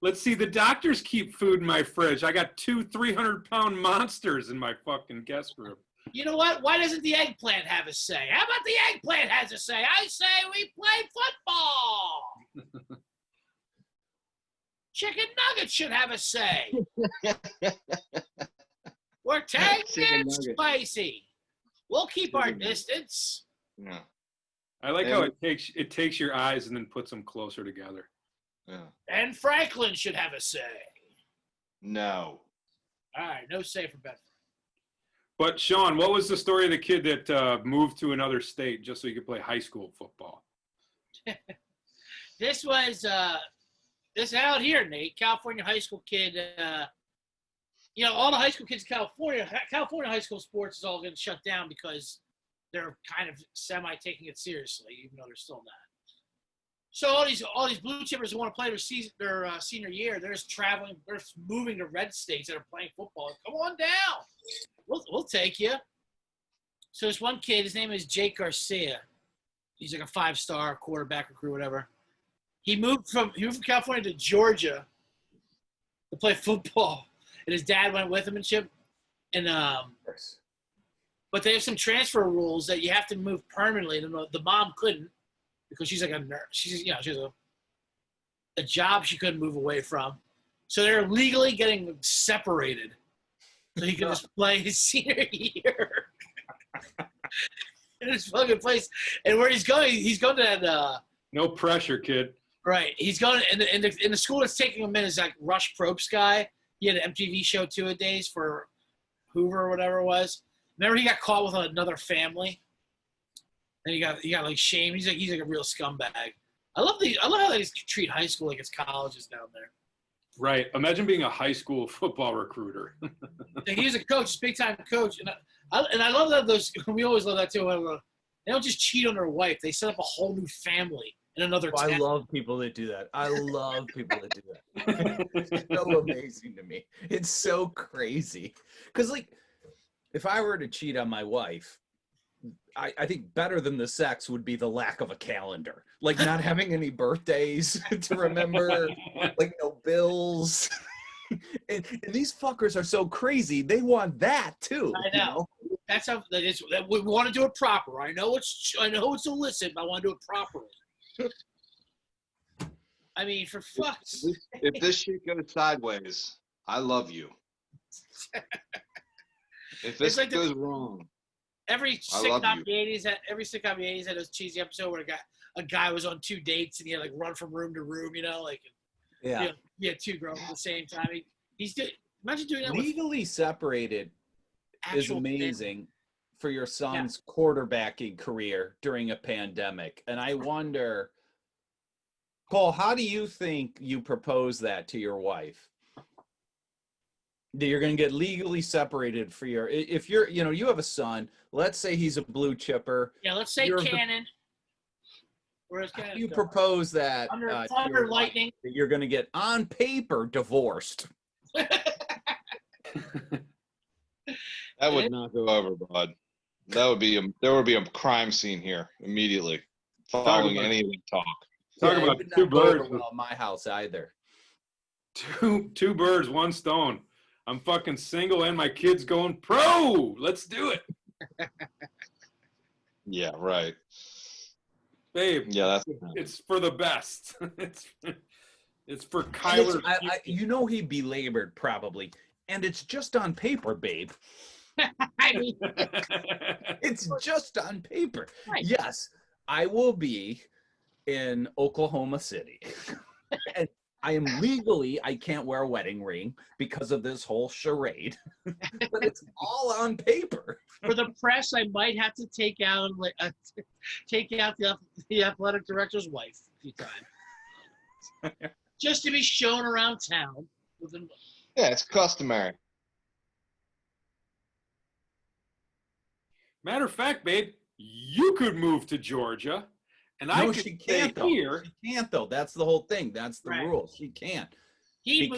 C: Let's see. The doctors keep food in my fridge. I got 2 300-pound monsters in my fucking guest room.
A: You know what? Why doesn't the eggplant have a say? How about the eggplant has a say? I say we play football. Chicken nuggets should have a say. We're tangy and spicy. We'll keep our distance.
D: Yeah.
C: I like how it takes your eyes and then puts them closer together.
D: Yeah.
A: And Franklin should have a say.
D: No.
A: All right, no say for Bedford.
C: But Shawn, what was the story of the kid that moved to another state just so he could play high school football?
A: This was this out here, Nate. California high school kid. All the high school kids in California high school sports is all going to shut down because they're kind of semi taking it seriously, even though they're still not. So all these blue chippers who want to play their senior year, they're just traveling, they're moving to red states that are playing football. Come on down, we'll take you. So this one kid, his name is Jake Garcia. He's like a 5-star quarterback recruit, whatever. He moved from California to Georgia to play football, and his dad went with him and shit. And but they have some transfer rules that you have to move permanently. The mom couldn't because she's like a nurse. She's a job she couldn't move away from. So they're legally getting separated so he can just play his senior year in this fucking place. And where he's going to that.
C: No pressure, kid.
A: Right. He's going in the school that's taking him in is like Rush Probst guy. He had an MTV show 2-a-days for Hoover or whatever it was. Remember he got caught with another family? And he got like shamed. He's like a real scumbag. I love how they treat high school like it's colleges down there.
C: Right. Imagine being a high school football recruiter.
A: He was a coach, big time coach, and I love that we always love that too. They don't just cheat on their wife; they set up a whole new family in another town.
B: I love people that do that. I love people that do that. It's so amazing to me. It's so crazy. Because, like, if I were to cheat on my wife, I think better than the sex would be the lack of a calendar. Like, not having any birthdays to remember, like, no bills. And these fuckers are so crazy. They want that, too.
A: I know. That's how we want to do it proper. I know it's illicit, but I want to do it properly. I mean, for fuck's sake.
D: If this shit goes sideways, I love you. If this
A: like
D: goes wrong,
A: every sitcom in the 80s had those cheesy episode where a guy was on 2 dates and he had like run from room to room, like he had 2 girls at the same time. Imagine doing that.
B: Legally separated is amazing for your son's quarterbacking career during a pandemic. And I wonder, Cole, how do you think you propose that to your wife? That you're going to get legally separated for if you're, you have a son, let's say he's a blue chipper.
A: Yeah, let's say Cannon.
B: How do you propose that
A: under lightning
B: that you're going to get on paper divorced?
D: That would not go over, bud. There would be a crime scene here immediately following any of the talk.
C: Talk about 2 birds.
B: Well, my house either.
C: Two birds, 1 stone. I'm fucking single and my kid's going pro. Let's do it.
D: Yeah, right.
C: Babe.
D: Yeah,
C: it's for the best. It's for Kyler.
B: He belabored probably, and it's just on paper, babe.
A: I mean,
B: it's just on paper.
A: Right.
B: Yes, I will be in Oklahoma City. And I can't wear a wedding ring because of this whole charade. But it's all on paper.
A: For the press, I might have to take out the athletic director's wife a few times. Just to be shown around town.
D: Yeah, it's customary.
C: Matter of fact, babe, you could move to Georgia, and I could stay here.
B: She can't, though. That's the whole thing. That's the rule. She can't.
A: He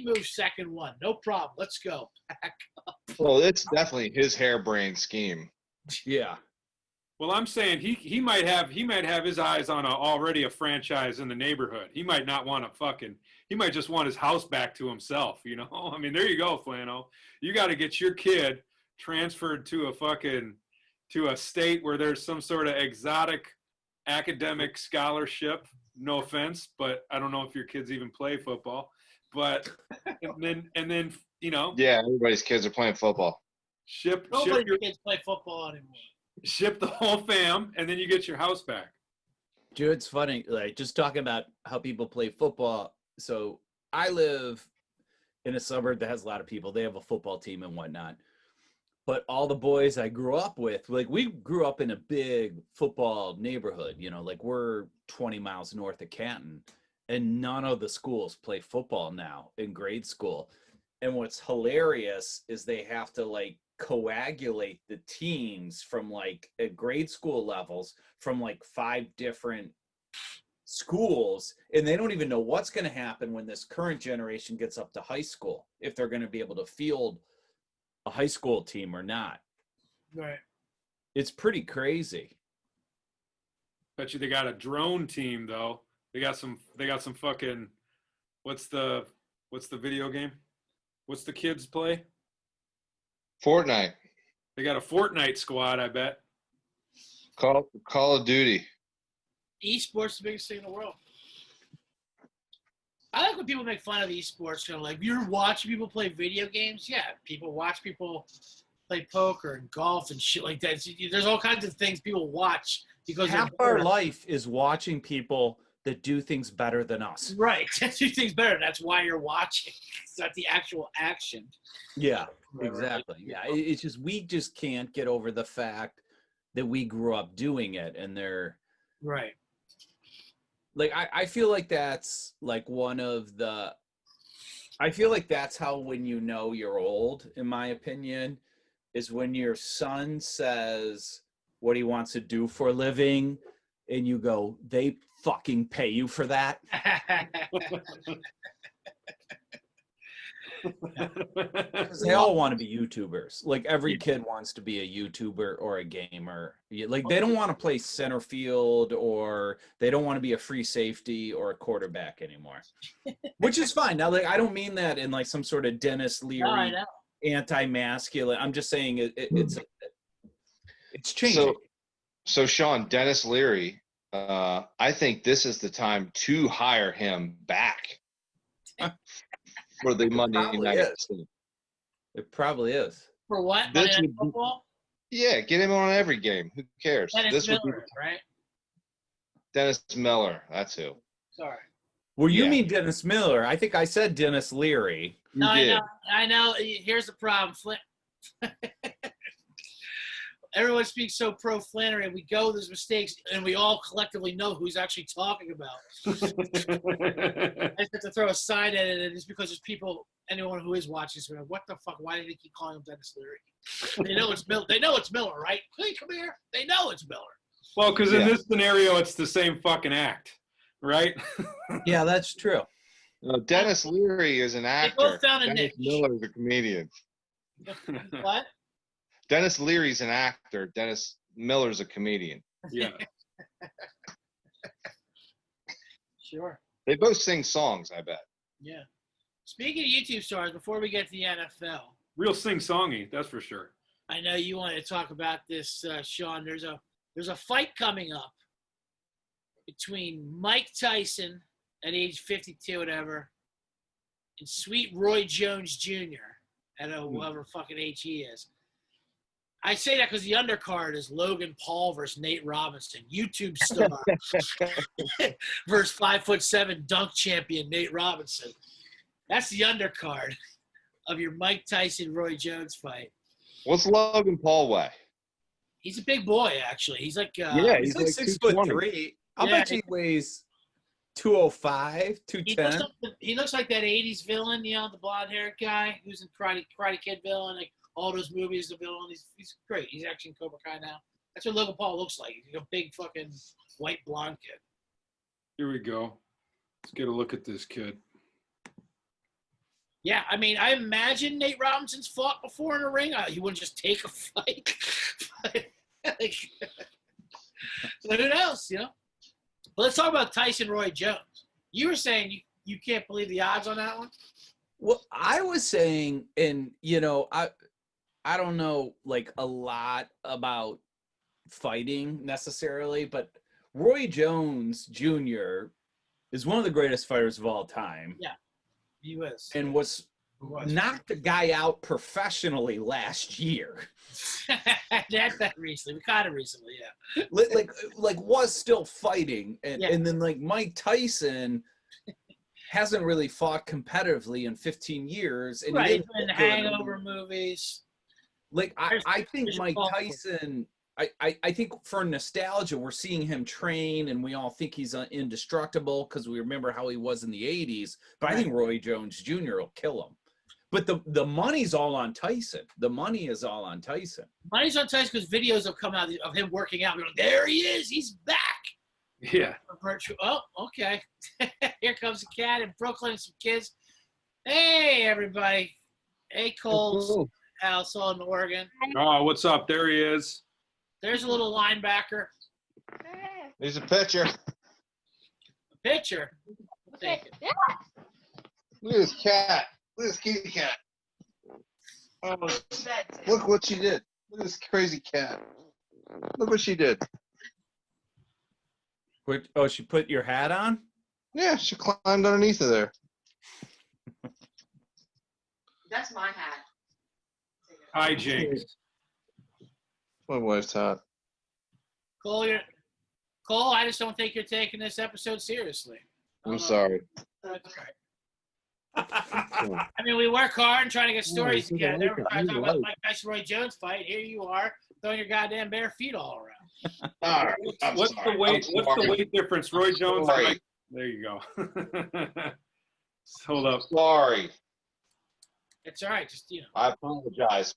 A: moved second one. No problem. Let's go. Back up.
D: Well, it's definitely his harebrained scheme.
B: Yeah.
C: Well, I'm saying he might have his eyes on already a franchise in the neighborhood. He might not want to he might just want his house back to himself, I mean, there you go, Flanno. You got to get your kid transferred to a state where there's some sort of exotic academic scholarship. No offense, but I don't know if your kids even play football. But and then
D: Yeah, everybody's kids are playing football.
A: Nobody's kids play football anymore.
C: Ship the whole fam, and then you get your house back.
B: Dude, it's funny, like, just talking about how people play football. So I live in a suburb that has a lot of people. They have a football team and whatnot. But all the boys I grew up with, like, we grew up in a big football neighborhood, like we're 20 miles north of Canton, and none of the schools play football now in grade school. And what's hilarious is they have to, like, coagulate the teams from, like, at grade school levels from, like, 5 different schools, and they don't even know what's going to happen when this current generation gets up to high school, if they're going to be able to field a high school team or not.
A: Right.
B: It's pretty crazy.
C: Bet you they got a drone team though. They got some fucking what's the video game? What's the kids play?
D: Fortnite.
C: They got a Fortnite squad, I bet.
D: Call of Duty.
A: Esports is the biggest thing in the world. I like when people make fun of esports, like, you're watching people play video games. Yeah, people watch people play poker and golf and shit like that. There's all kinds of things people watch because
B: half our life is watching people that do things better than us.
A: Right. That's two things better. That's why you're watching. It's not the actual action.
B: Yeah, exactly. Yeah, it's just we just can't get over the fact that we grew up doing it, and they're
A: right.
B: Like I feel like that's like one of the. I feel like that's how when you know you're old, in my opinion, is when your son says what he wants to do for a living, and you go, "They fucking pay you for that." Because they all want to be YouTubers. Like every kid wants to be a YouTuber or a gamer. Like they don't want to play center field, or they don't want to be a free safety or a quarterback anymore. Which is fine. Now, like I don't mean that in like some sort of Dennis Leary anti-masculine. I'm just saying it's changing.
D: So Shawn, Dennis Leary, I think this is the time to hire him back for the Monday night.
B: It probably is.
A: For what? Monday Night Football?
D: Yeah, get him on every game. Who cares?
A: Dennis Miller, right?
D: Dennis Miller, that's who.
A: Sorry.
B: Well, you mean Dennis Miller. I think I said Dennis Leary.
A: No, I know. Here's the problem. Everyone speaks so pro Flannery, and we go those mistakes, and we all collectively know who he's actually talking about. I just have to throw a side at it, and it's because there's people, anyone who is watching, is going, what the fuck? Why did they keep calling him Dennis Leary? They know it's Miller. They know it's Miller, right? Hey, come here. They know it's Miller.
C: Well, because in this scenario, it's the same fucking act, right?
B: Yeah, that's true.
D: No, Dennis Leary is an actor.
A: They both found a
D: Dennis
A: niche.
D: Miller is a comedian.
A: What?
D: Dennis Leary's an actor. Dennis Miller's a comedian.
C: Yeah.
A: Sure.
D: They both sing songs, I bet.
A: Yeah. Speaking of YouTube stars, before we get to the NFL.
C: Real sing-songy, that's for sure.
A: I know you wanted to talk about this, Shawn. There's a fight coming up between Mike Tyson at age 52, whatever, and sweet Roy Jones Jr. at whatever fucking age he is. I say that because the undercard is Logan Paul versus Nate Robinson, YouTube star versus 5'7" dunk champion Nate Robinson. That's the undercard of your Mike Tyson Roy Jones fight.
D: What's Logan Paul weigh?
A: He's a big boy, actually. He's like
B: he's like 6'3". I'll bet he weighs 205, 210.
A: He looks like that 80s villain, the blonde-haired guy who's in Karate Kid villain, like all those movies, the villain. He's great. He's actually in Cobra Kai now. That's what Logan Paul looks like. He's a big fucking white blonde kid.
C: Here we go. Let's get a look at this kid.
A: Yeah, I mean, I imagine Nate Robinson's fought before in a ring. He wouldn't just take a fight. So who knows, But let's talk about Tyson Roy Jones. You were saying you can't believe the odds on that one?
B: Well, I was saying, and I don't know like a lot about fighting necessarily, but Roy Jones Jr. is one of the greatest fighters of all time.
A: Yeah, he was.
B: And knocked a guy out professionally last year.
A: that recently, kind of recently, yeah.
B: Like was still fighting, and then like Mike Tyson hasn't really fought competitively in 15 years, and
A: right, in Hangover movies.
B: Like I think Mike Tyson. I think for nostalgia, we're seeing him train, and we all think he's indestructible because we remember how he was in the 80s. But I think Roy Jones Jr. will kill him. But the money's all on Tyson. The money is all on Tyson.
A: Money's on Tyson because videos have come out of him working out. Going, there he is. He's back.
C: Yeah.
A: Oh, okay. Here comes a cat in Brooklyn and some kids. Hey, everybody. Hey, Cole's house in Oregon.
C: Oh, what's up? There he is.
A: There's a little linebacker.
D: He's a pitcher.
A: A pitcher?
D: Look at this cat. Look at this kitty cat. Oh, look what she did. Look at this crazy cat. Look what she did.
B: She put your hat on?
D: Yeah, she climbed underneath of there.
E: That's my hat.
C: Hi, Jinx.
D: My wife's hat.
A: Cole, Cole, I just don't think you're taking this episode seriously.
D: I'm sorry.
A: That's right. I mean, we work hard and trying to get stories together. We're trying to talk about the Mike Tyson Roy Jones fight. Here you are throwing your goddamn bare feet all around.
D: All right.
C: What's the weight difference? Roy Jones.
D: Sorry.
C: There you go. Hold up.
D: Sorry.
A: It's all right. Just, you know.
D: I apologize.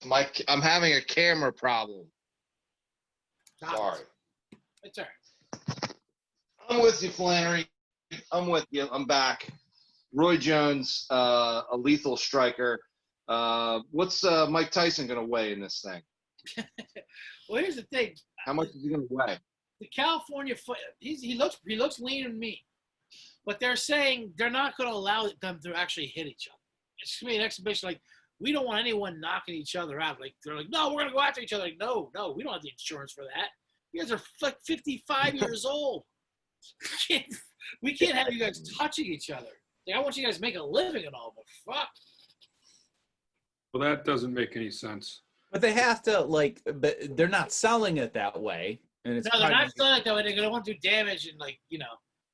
D: I'm having a camera problem. Sorry.
A: It's all right.
D: I'm with you, Flannery. I'm with you. I'm back. Roy Jones, a lethal striker. What's Mike Tyson going to weigh in this thing?
A: Well, here's the thing.
D: How much is he going to weigh?
A: The California fight, he looks lean and mean, but they're saying they're not going to allow them to actually hit each other. It's going to be an exhibition. Like, we don't want anyone knocking each other out. Like, they're like, no, we're going to go after each other. Like, no, we don't have the insurance for that. You guys are like 55 years old. We can't have you guys touching each other. Like, I want you guys to make a living and all, but fuck.
C: Well, that doesn't make any sense.
B: But they have to, like, but they're not selling it that way. And it's
A: No, they're not selling it that way. They're going to want to do damage and, like, you know,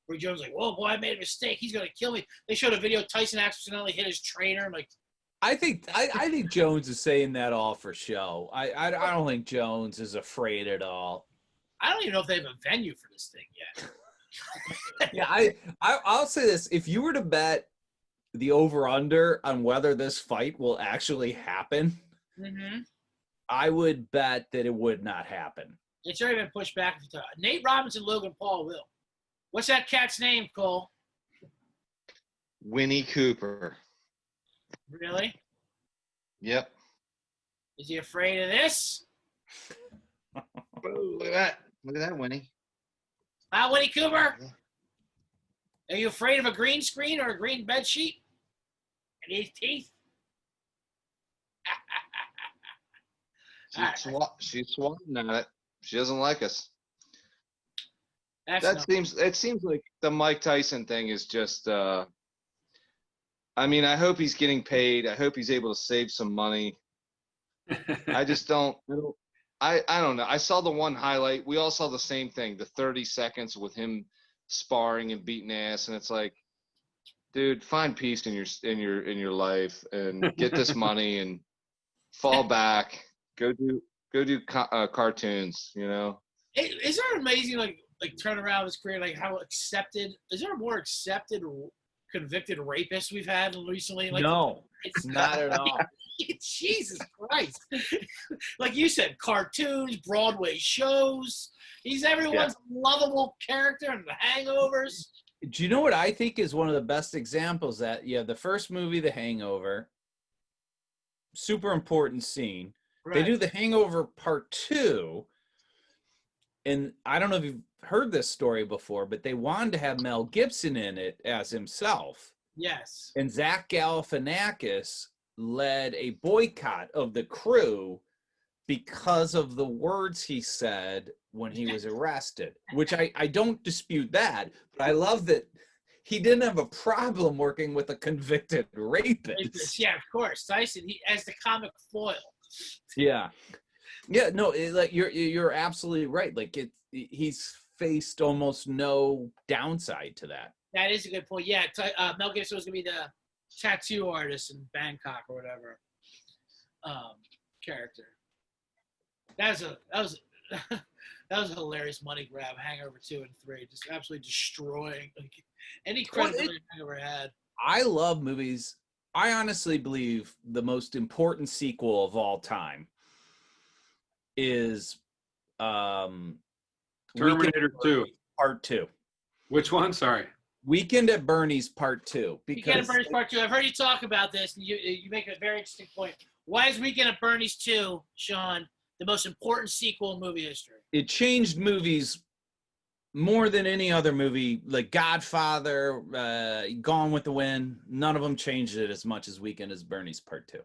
A: Roy Jones like, whoa, boy, I made a mistake. He's going to kill me. They showed a video Tyson accidentally hit his trainer. Like,
B: I think Jones is saying that all for show. I don't think Jones is afraid at all.
A: I don't even know if they have a venue for this thing yet.
B: Yeah, I'll say this. If you were to bet the over-under on whether this fight will actually happen, I would bet that it would not happen.
A: It's already been pushed back. Nate Robinson, Logan Paul will. What's that cat's name, Cole?
D: Winnie Cooper.
A: Really?
D: Yep.
A: Is he afraid of this?
D: Look at that. Look at that, Winnie.
A: Winnie Cooper? Are you afraid of a green screen or a green bed sheet? And his teeth?
D: She's swatting at it. She doesn't like us. It seems like the Mike Tyson thing is just I mean, I hope he's getting paid. I hope he's able to save some money. I just don't I don't know. I saw the one highlight. We all saw the same thing, the 30 seconds with him sparring and beating ass, and it's like, dude, find peace in your life and get this money and fall back. Go do cartoons, you know.
A: Is there an amazing like turnaround of his career? Like how accepted? Is there a more accepted convicted rapist we've had recently? Like,
B: no, it's not at all.
A: Jesus Christ! Like you said, cartoons, Broadway shows. He's everyone's lovable character in The Hangovers.
B: Do you know what I think is one of the best examples? That the first movie, The Hangover, super important scene. Right. They do The Hangover Part 2, and I don't know if you've heard this story before, but they wanted to have Mel Gibson in it as himself.
A: Yes.
B: And Zach Galifianakis led a boycott of the crew because of the words he said when he was arrested, which I don't dispute that, but I love that he didn't have a problem working with a convicted rapist.
A: Yeah, of course. Tyson, he as the comic foil.
B: Yeah. No, like you're absolutely right. Like he's faced almost no downside to that.
A: That is a good point. Yeah, Mel Gibson was gonna be the tattoo artist in Bangkok or whatever character. That was a hilarious money grab. Hangover 2 and 3, just absolutely destroying any credibility Hangover had.
B: I love movies. I honestly believe the most important sequel of all time is
C: Terminator 2
A: Part 2.
C: Which one? Sorry.
B: Weekend at Bernie's Part 2.
A: Weekend at Bernie's Part 2. I've heard you talk about this, and you make a very interesting point. Why is Weekend at Bernie's 2, Shawn, the most important sequel in movie history?
B: It changed movies more than any other movie, like Godfather, Gone with the Wind. None of them changed it as much as Weekend at Bernie's Part 2.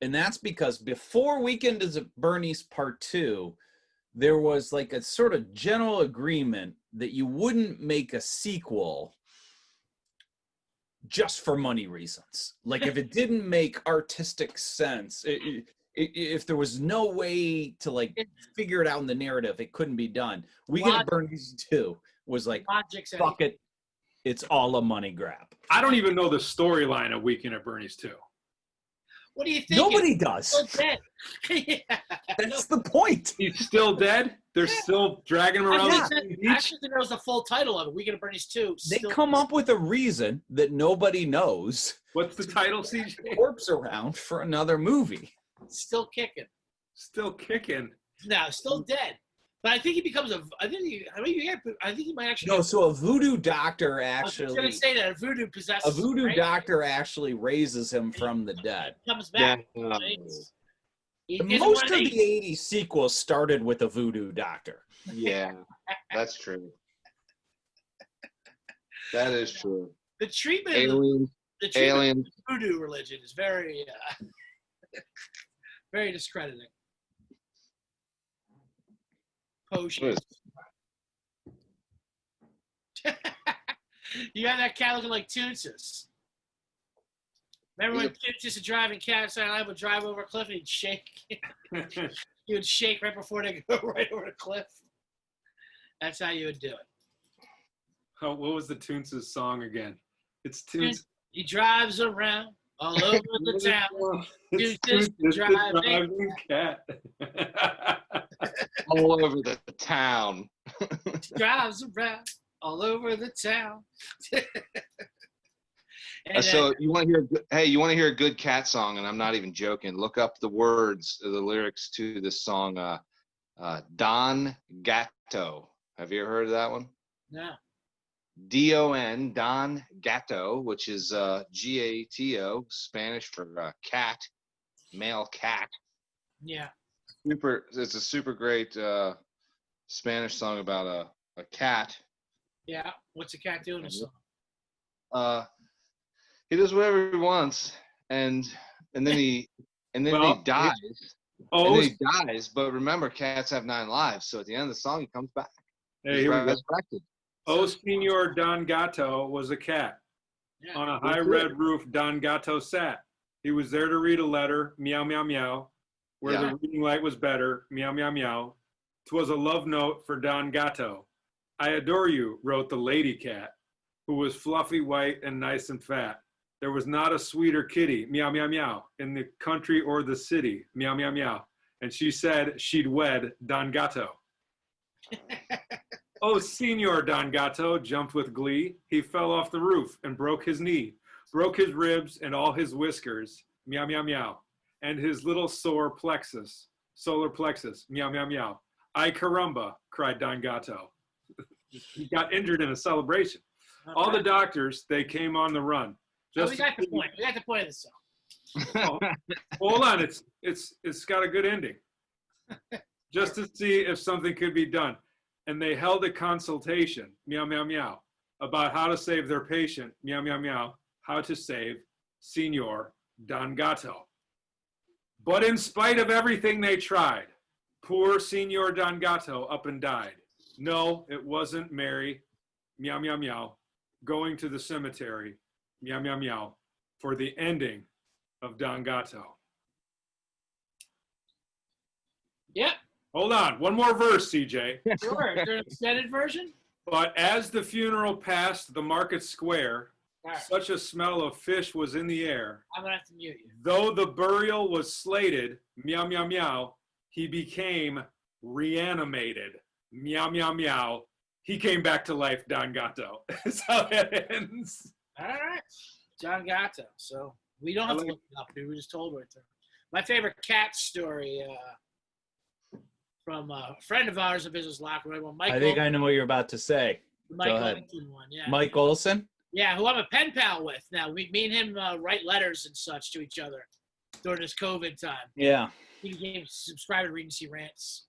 B: And that's because before Weekend at Bernie's Part 2, there was like a sort of general agreement that you wouldn't make a sequel just for money reasons. Like if it didn't make artistic sense, if there was no way to like figure it out in the narrative, it couldn't be done. Weekend at Bernie's 2 was like, fuck it, it's all a money grab.
C: I don't even know the storyline of Weekend at Bernie's 2.
A: What do you think?
B: Nobody does.
A: Still dead. Yeah.
B: That's the point.
C: He's still dead? They're still dragging him around the beach?
A: Actually, there was the full title of it, Weekend at Bernie's 2.
B: They come up with a reason that nobody knows.
C: What's the title, CJ?
B: Corpse around for another movie.
A: Still kicking.
C: Still kicking.
A: No, still dead. But I think he becomes I think he might actually.
B: No, so a voodoo doctor actually.
A: I was going to say that a voodoo possesses.
B: A voodoo doctor actually raises him from the dead.
A: Comes back.
D: Yeah.
B: Most of the 80s sequels started with a voodoo doctor.
D: Yeah, that's true. That is true.
A: The treatment
D: Aliens.
A: of
D: Aliens.
A: voodoo religion is very, very discrediting. Potions. You got that cat looking like Tootsis. Remember when Tootsis would drive and Cat and I would drive over a cliff and he'd shake? He would shake right before they go right over the cliff. That's how you would do it.
C: Oh, what was the Toonces song again? It's Toons.
A: He drives around all over the town.
C: It's
A: Tootsis
C: driving cat.
D: All over the town.
A: Drives around all over the town. And,
D: So you want to hear? Hey, you want to hear a good cat song? And I'm not even joking. Look up the words, the lyrics to this song. Don Gato. Have you ever heard of that one?
A: No.
D: D-O-N, Don Gato, which is G-A-T-O, Spanish for cat, male cat.
A: Yeah.
D: It's a super great Spanish song about a cat.
A: Yeah. What's the cat doing in the song?
D: He does whatever he wants, and then he dies. And then he dies. But remember, cats have 9 lives, so at the end of the song, he comes back.
C: Hey,
D: He's
C: here we go.
D: resurrected.
C: Oh, Senor Don Gato was a cat.
A: Yeah.
C: On a high red roof, Don Gato sat. He was there to read a letter, meow, meow, meow. Where the reading light was better, meow, meow, meow. 'Twas a love note for Don Gato. I adore you, wrote the lady cat, who was fluffy, white, and nice and fat. There was not a sweeter kitty, meow, meow, meow, in the country or the city, meow, meow, meow. And she said she'd wed Don Gato. Oh, Senor Don Gato jumped with glee. He fell off the roof and broke his knee, broke his ribs and all his whiskers, meow, meow, meow, and his little solar plexus, meow, meow, meow. Ay caramba, cried Don Gato. He got injured in a celebration. All the doctors, they came on the run.
A: We got the point. We got the point of the song.
C: Oh, hold on, it's got a good ending. Just to see if something could be done. And they held a consultation, meow, meow, meow, about how to save their patient, meow, meow, meow, how to save Senor Don Gato. But in spite of everything they tried, poor Senor Don Gato up and died. No, it wasn't Mary, meow, meow, meow, going to the cemetery, meow, meow, meow, for the ending of Don Gato.
A: Yep.
C: Hold on, one more verse, CJ.
A: Sure. Is there an extended version?
C: But as the funeral passed the market square,
A: All right.
C: such a smell of fish was in the air.
A: I'm going to have to mute you.
C: Though the burial was slated, meow, meow, meow, he became reanimated, meow, meow, meow. He came back to life, Don Gato. That's how it ends.
A: All right. Don Gato. So we don't have to look it up. We were just told right there. My favorite cat story from a friend of ours of his locker room.
B: I think I know what you're about to say.
A: Mike
B: Go ahead.
A: Olson one, yeah.
B: Mike Olson?
A: Yeah, who I'm a pen pal with now. Me and him write letters and such to each other during this COVID time.
B: Yeah.
A: He became subscriber to Regency Rants.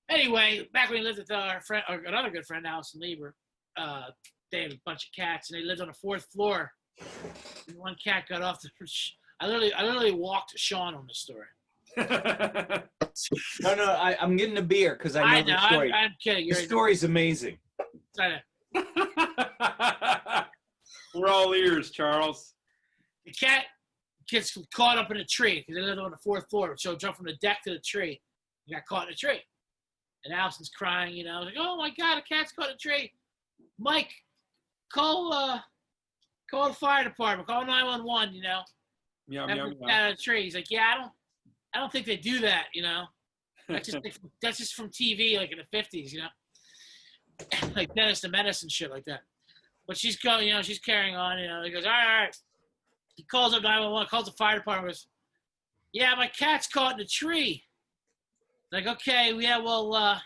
A: Anyway, back when he lived with our friend, or another good friend, Allison Lieber, they had a bunch of cats, and they lived on the 4th floor. And one cat got off the. I literally walked Shawn on this story.
B: No, I'm getting a beer because I know the story.
A: I'm kidding.
B: The story's amazing.
C: We're all ears, Charles.
A: The cat gets caught up in a tree because they live on the 4th floor. So jump from the deck to the tree. He got caught in a tree. And Allison's crying, you know, like, oh my God, a cat's caught in a tree. Mike, call the fire department, call 911, you know.
C: Meow,
A: Have
C: meow,
A: the
C: meow.
A: cat out of the tree. He's like, yeah, I don't think they do that, you know. That's just from TV, like in the 50s, you know. Like Dennis the Menace and shit like that. But she's going, you know, she's carrying on, you know. He goes, all right. He calls up 911, calls the fire department, goes, yeah, my cat's caught in a tree. Like, okay, yeah, well,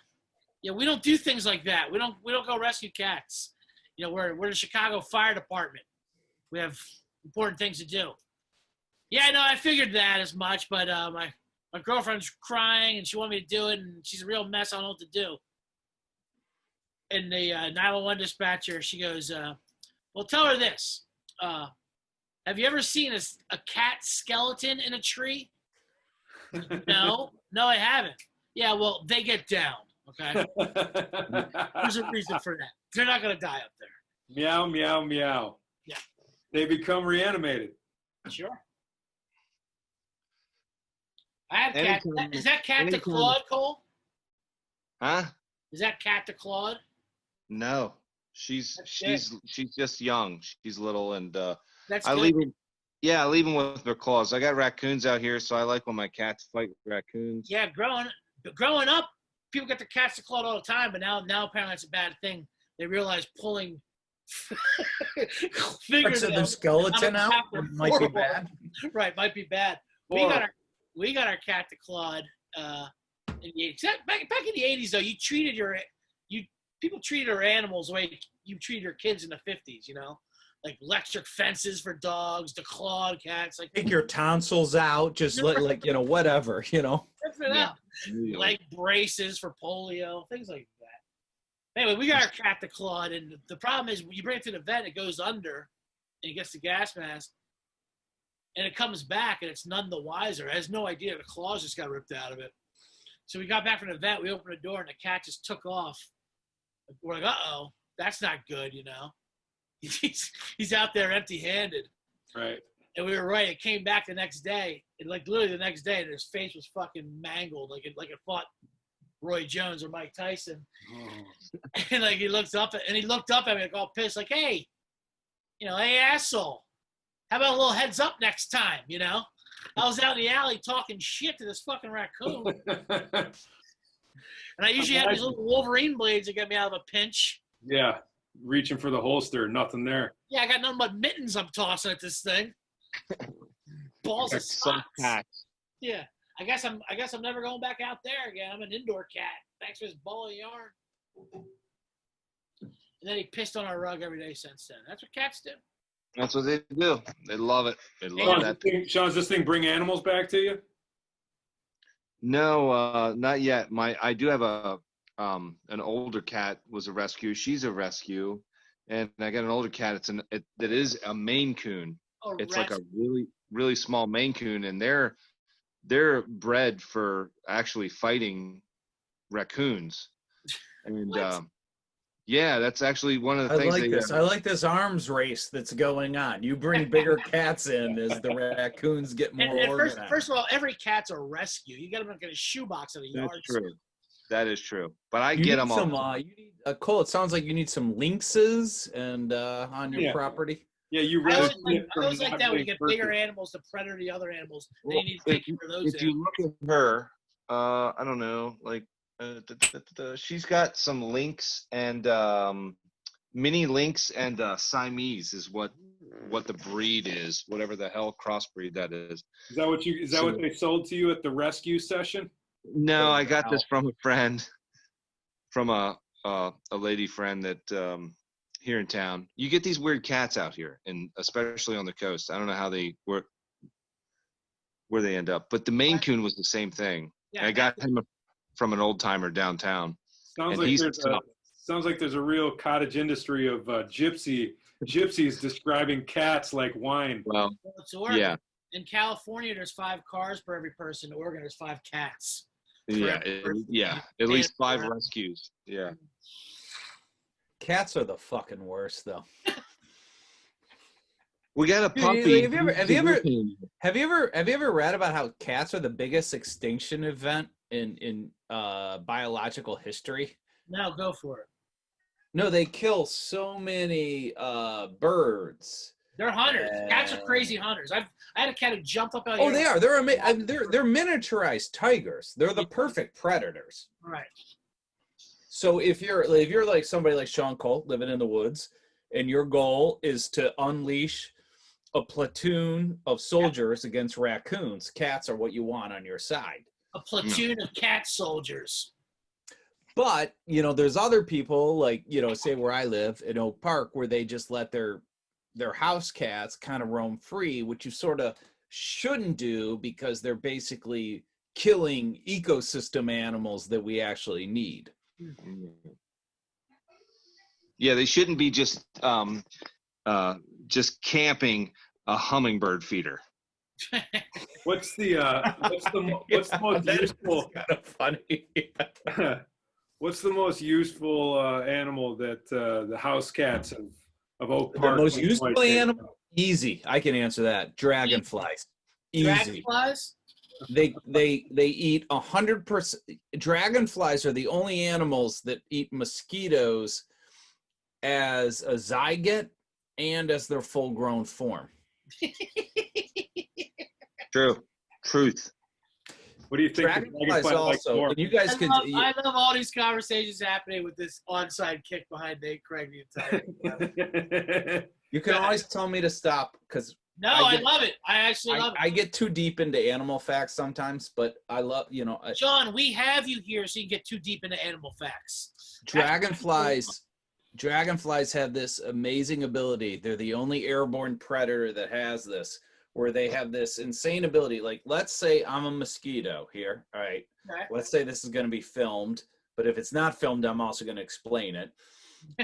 A: yeah, we don't do things like that. We don't go rescue cats. You know, we're the Chicago Fire Department. We have important things to do. Yeah, I know, I figured that as much, but my girlfriend's crying and she wanted me to do it, and she's a real mess. I don't know what to do. And the 911 dispatcher, she goes, well, tell her this. Have you ever seen a cat skeleton in a tree? No, I haven't. Yeah, well, they get down, okay? There's a reason for that. They're not going to die up there.
C: Meow, meow, meow.
A: Yeah.
C: They become reanimated.
A: Sure. I have cat. Is that cat to Claude, Cole?
F: Huh?
A: Is that cat to Claude?
F: No, she's just young. She's little, and
A: That's
F: I
A: good.
F: leave them. Yeah, I leave them with their claws. I got raccoons out here, so I like when my cats fight raccoons.
A: Yeah, growing up, people get their cats to Claude all the time, but now apparently it's a bad thing. They realize pulling
B: Parts of their skeleton out might be bad.
A: Right, might be bad. We got our cat to Claude in the 80s. Back in the 80s, though, people treated our animals the way you treated your kids in the 50s, you know? Like electric fences for dogs, the clawed cats. Like,
B: take your tonsils out, just like, you know, whatever, you know.
A: Yeah. Like braces for polio, things like that. Anyway, we got our cat to Claude, and the problem is when you bring it to the vet, it goes under, and it gets the gas mask, and it comes back, and it's none the wiser. It has no idea the claws just got ripped out of it. So we got back from the vet, we opened the door, and the cat just took off. We're like, uh-oh, that's not good, you know. He's out there empty-handed.
C: Right.
A: And we were right. It came back the next day, and like literally the next day, and his face was fucking mangled, like it fought Roy Jones or Mike Tyson.
C: Oh.
A: And like he looked up at me like all pissed, like, hey, you know, hey asshole, how about a little heads up next time, you know? I was out in the alley talking shit to this fucking raccoon, and I usually have these little Wolverine blades that get me out of a pinch.
C: Yeah. Reaching for the holster, nothing there.
A: Yeah, I got nothing but mittens I'm tossing at this thing. Balls of spots. Yeah, I guess I'm never going back out there again. I'm an indoor cat. Thanks for this ball of yarn. And then he pissed on our rug every day since then. That's what cats do.
F: That's what they do. They love it. They love that.
C: Shawn, does this thing bring animals back to you?
F: No, not yet. I do have an older cat was a rescue. She's a rescue, and I got an older cat. It is a Maine Coon.
A: Oh,
F: it's like a really, really small Maine Coon, and they're bred for actually fighting raccoons. And yeah, that's actually one of the things.
B: I like this arms race that's going on. You bring bigger cats in as the raccoons get more organized.
A: First of all, every cat's a rescue. You got them like in a shoebox at a yard.
F: That's true. That is true. But I get them all.
B: You need Cole. It sounds like you need some lynxes and on your property.
C: Yeah, you
A: I
C: really.
A: always like that when you get bigger animals to predator the other animals. Then you need to take care of those.
F: If you look at her, I don't know, like she's got some lynx and mini lynx and Siamese is what the breed is, whatever the hell crossbreed that is.
C: Is that what they sold to you at the rescue session?
F: No, I got this from a friend, from a lady friend that here in town. You get these weird cats out here, and especially on the coast. I don't know where they end up, but the Maine Coon was the same thing. Yeah, I got him from an old timer downtown.
C: Sounds like there's a real cottage industry of gypsies describing cats like wine.
F: Well,
A: it's Oregon.
F: Yeah.
A: In California, there's 5 cars per every person. In Oregon, there's 5 cats.
F: Yeah, at least 5 rescues. Yeah.
B: Cats are the fucking worst, though.
F: We got a
B: Dude,
F: puppy.
B: have you ever read about how cats are the biggest extinction event in biological history?
A: No, go for it.
B: No, they kill so many birds.
A: They're hunters. Cats are crazy hunters. I had a cat who jumped up out
B: Oh,
A: here.
B: they are. They're miniaturized tigers. They're the perfect predators.
A: Right.
B: So if you're like somebody like Shawn Cole living in the woods, and your goal is to unleash a platoon of soldiers against raccoons, cats are what you want on your side.
A: A platoon of cat soldiers.
B: But, there's other people like, say where I live in Oak Park, where they just let their house cats kind of roam free, which you sort of shouldn't do because they're basically killing ecosystem animals that we actually need.
F: Yeah, they shouldn't be just camping a hummingbird feeder.
C: What's the most useful?
B: Kind of funny.
C: What's the most useful animal that the house cats of Oak Park?
B: The most useful animal? Easy. I can answer that. Dragonflies. Easy.
A: Dragonflies?
B: They eat 100%. Dragonflies are the only animals that eat mosquitoes as a zygote and as their full-grown form.
F: Truth.
C: What do you think?
B: Dragonflies also. And you guys
A: I love all these conversations happening with this onside kick behind Nate Craig the entire time.
B: You can always tell me to stop because
A: I love it. I actually love it.
B: I get too deep into animal facts sometimes, but I love,
A: Shawn, we have you here so you can get too deep into animal facts.
B: Dragonflies have this amazing ability. They're the only airborne predator that has this, where they have this insane ability. Like, let's say I'm a mosquito here. All right.
A: Okay.
B: Let's say this is going to be filmed, but if it's not filmed, I'm also going to explain it.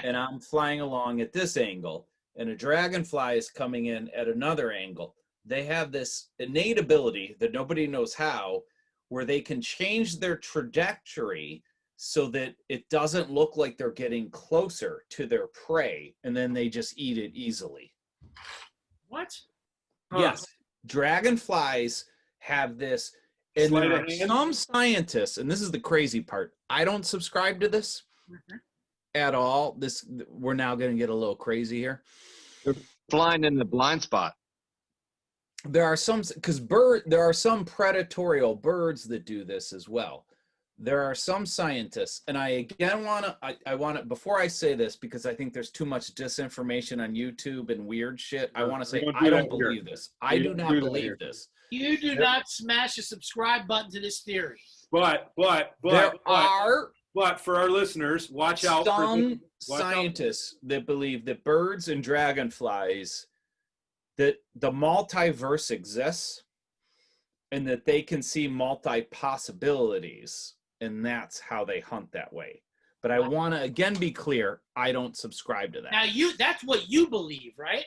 B: And I'm flying along at this angle, and a dragonfly is coming in at another angle. They have this innate ability that nobody knows how, where they can change their trajectory so that it doesn't look like they're getting closer to their prey, and then they just eat it easily.
A: What?
B: Yes. Dragonflies have this, and there are some scientists, and this is the crazy part. I don't subscribe to this at all. We're now going to get a little crazy here.
F: They're flying in the blind spot.
B: There are some, there are some predatorial birds that do this as well. There are some scientists, and I again want to, before I say this, because I think there's too much disinformation on YouTube and weird shit, I want to say I don't believe this. I do not believe this.
A: You do not smash the subscribe button to this theory.
C: But for our listeners, watch out.
B: Some scientists that believe that birds and dragonflies, that the multiverse exists, and that they can see multi-possibilities. And that's how they hunt that way. But I want to, again, be clear, I don't subscribe to that.
A: Now, that's what you believe, right?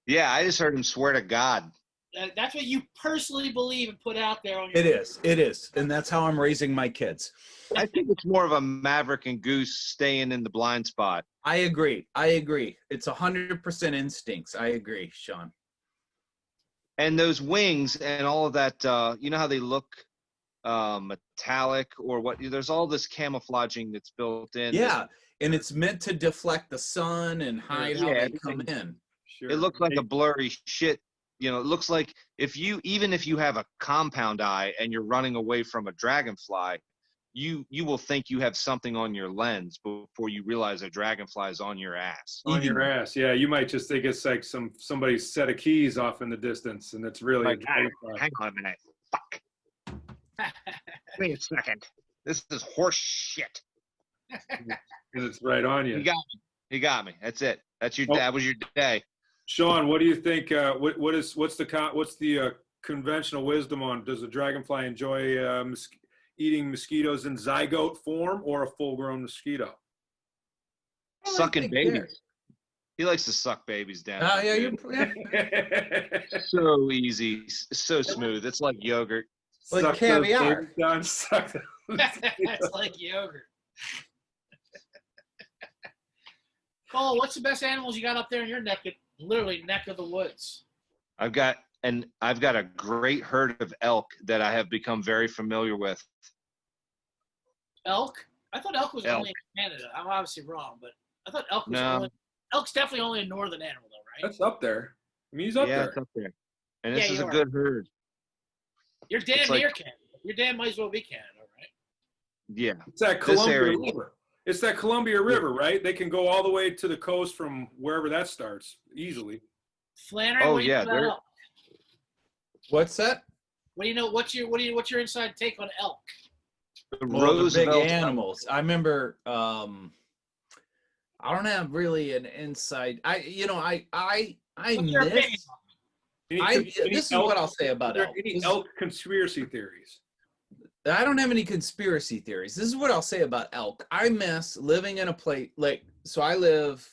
F: Yeah, I just heard him swear to God.
A: That's what you personally believe and put out there on your
B: It is. And that's how I'm raising my kids.
F: I think it's more of a maverick and goose staying in the blind spot.
B: I agree. It's 100% instincts. I agree, Shawn.
F: And those wings and all of that, you know how they look metallic or what? There's all this camouflaging that's built in.
B: Yeah, and it's meant to deflect the sun and hide how they come in.
C: Sure.
F: It looks like a blurry shit. It looks like even if you have a compound eye and you're running away from a dragonfly, you will think you have something on your lens before you realize a dragonfly is on your ass.
C: On your ass, yeah. You might just think it's like somebody's set of keys off in the distance, and it's really
F: like, hang on a minute. Fuck. Wait a second. This is horse shit.
C: And it's right on you.
F: He got me. That's it. That was your day.
C: Shawn, what do you think? What's the conventional wisdom on, does a dragonfly enjoy eating mosquitoes in zygote form or a full-grown mosquito?
F: Sucking babies. He likes to suck babies down.
B: Oh, yeah,
F: so easy, so smooth. It's like yogurt.
B: Like caviar.
A: It's like yogurt. Cole, what's the best animals you got up there in your literally neck of the woods?
F: I've got a great herd of elk that I have become very familiar with.
A: Elk? I thought elk was
F: Elk.
A: only in Canada. I'm obviously wrong, but I thought elk was
F: No.
A: only. Elk's definitely only a northern animal, though, right?
C: That's up there. I mean, he's up
F: Yeah,
C: there.
F: it's up there. And this
A: Yeah,
F: is
A: you
F: a
A: are.
F: good herd.
A: You're damn
F: It's like-
A: near Canada. Your damn might as well be Canada, right?
F: Yeah.
C: It's that
F: This
C: Columbia
F: area-
C: River. It's that Columbia River, right? They can go all the way to the coast from wherever that starts easily.
A: Flannery,
F: Oh,
A: what do you
F: yeah,
A: know about
F: they're-
A: elk?
B: What's that?
A: What do you know? What's your inside take on elk?
F: The
B: Well, the big
F: Roosevelt
B: animals. I remember. I don't have really an insight. I
A: What's your opinion?
B: miss. This is what I'll say about
C: Are there
B: elk.
C: any
B: This-
C: elk conspiracy theories?
B: I don't have any conspiracy theories. This is what I'll say about elk. I miss living in a place so I live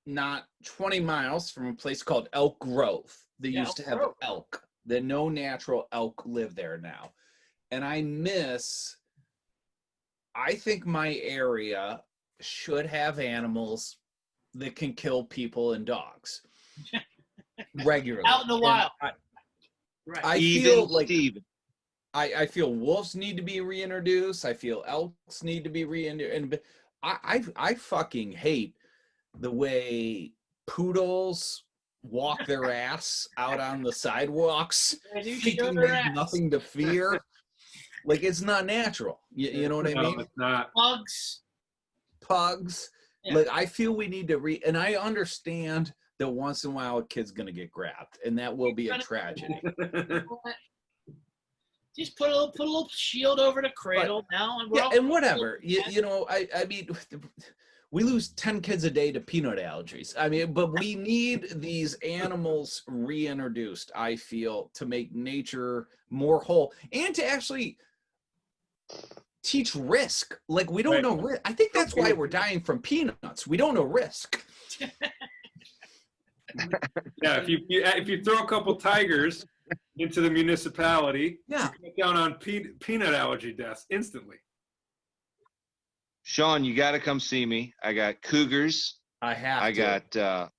B: not 20 miles from a place called Elk Grove. They
A: Yeah,
B: used to
A: Elk
B: have
A: Grove.
B: elk. There no natural elk live there now. And I think my area should have animals that can kill people and dogs regularly.
A: Out in the
B: And
A: wild.
B: I
A: Right.
B: feel like
F: Steven.
B: I feel wolves need to be reintroduced. I feel elks need to be reintroduced. And I fucking hate the way poodles walk their ass out on the sidewalks,
A: They do show
B: thinking
A: their
B: they have
A: ass.
B: nothing to fear. Like, it's not natural. You know what I
C: No,
B: mean?
C: it's not.
A: Bugs.
B: Pugs.
A: Yeah.
B: Like, I feel we need to and I understand that once in a while a kid's gonna get grabbed, and that will be a tragedy.
A: Just put a little shield over the cradle now, and we're
B: Yeah,
A: all
B: and whatever. You know, I mean, we lose 10 kids a day to peanut allergies. I mean, but we need these animals reintroduced, I feel, to make nature more whole and to actually teach risk. Like, we don't
C: Right.
B: know risk. I think that's why we're dying from peanuts. We don't know risk.
C: Yeah, if you throw a couple tigers into the municipality,
B: Yeah.
C: you cut down on peanut allergy deaths instantly.
F: Shawn, you got to come see me. I got cougars.
B: I have
F: I
B: to.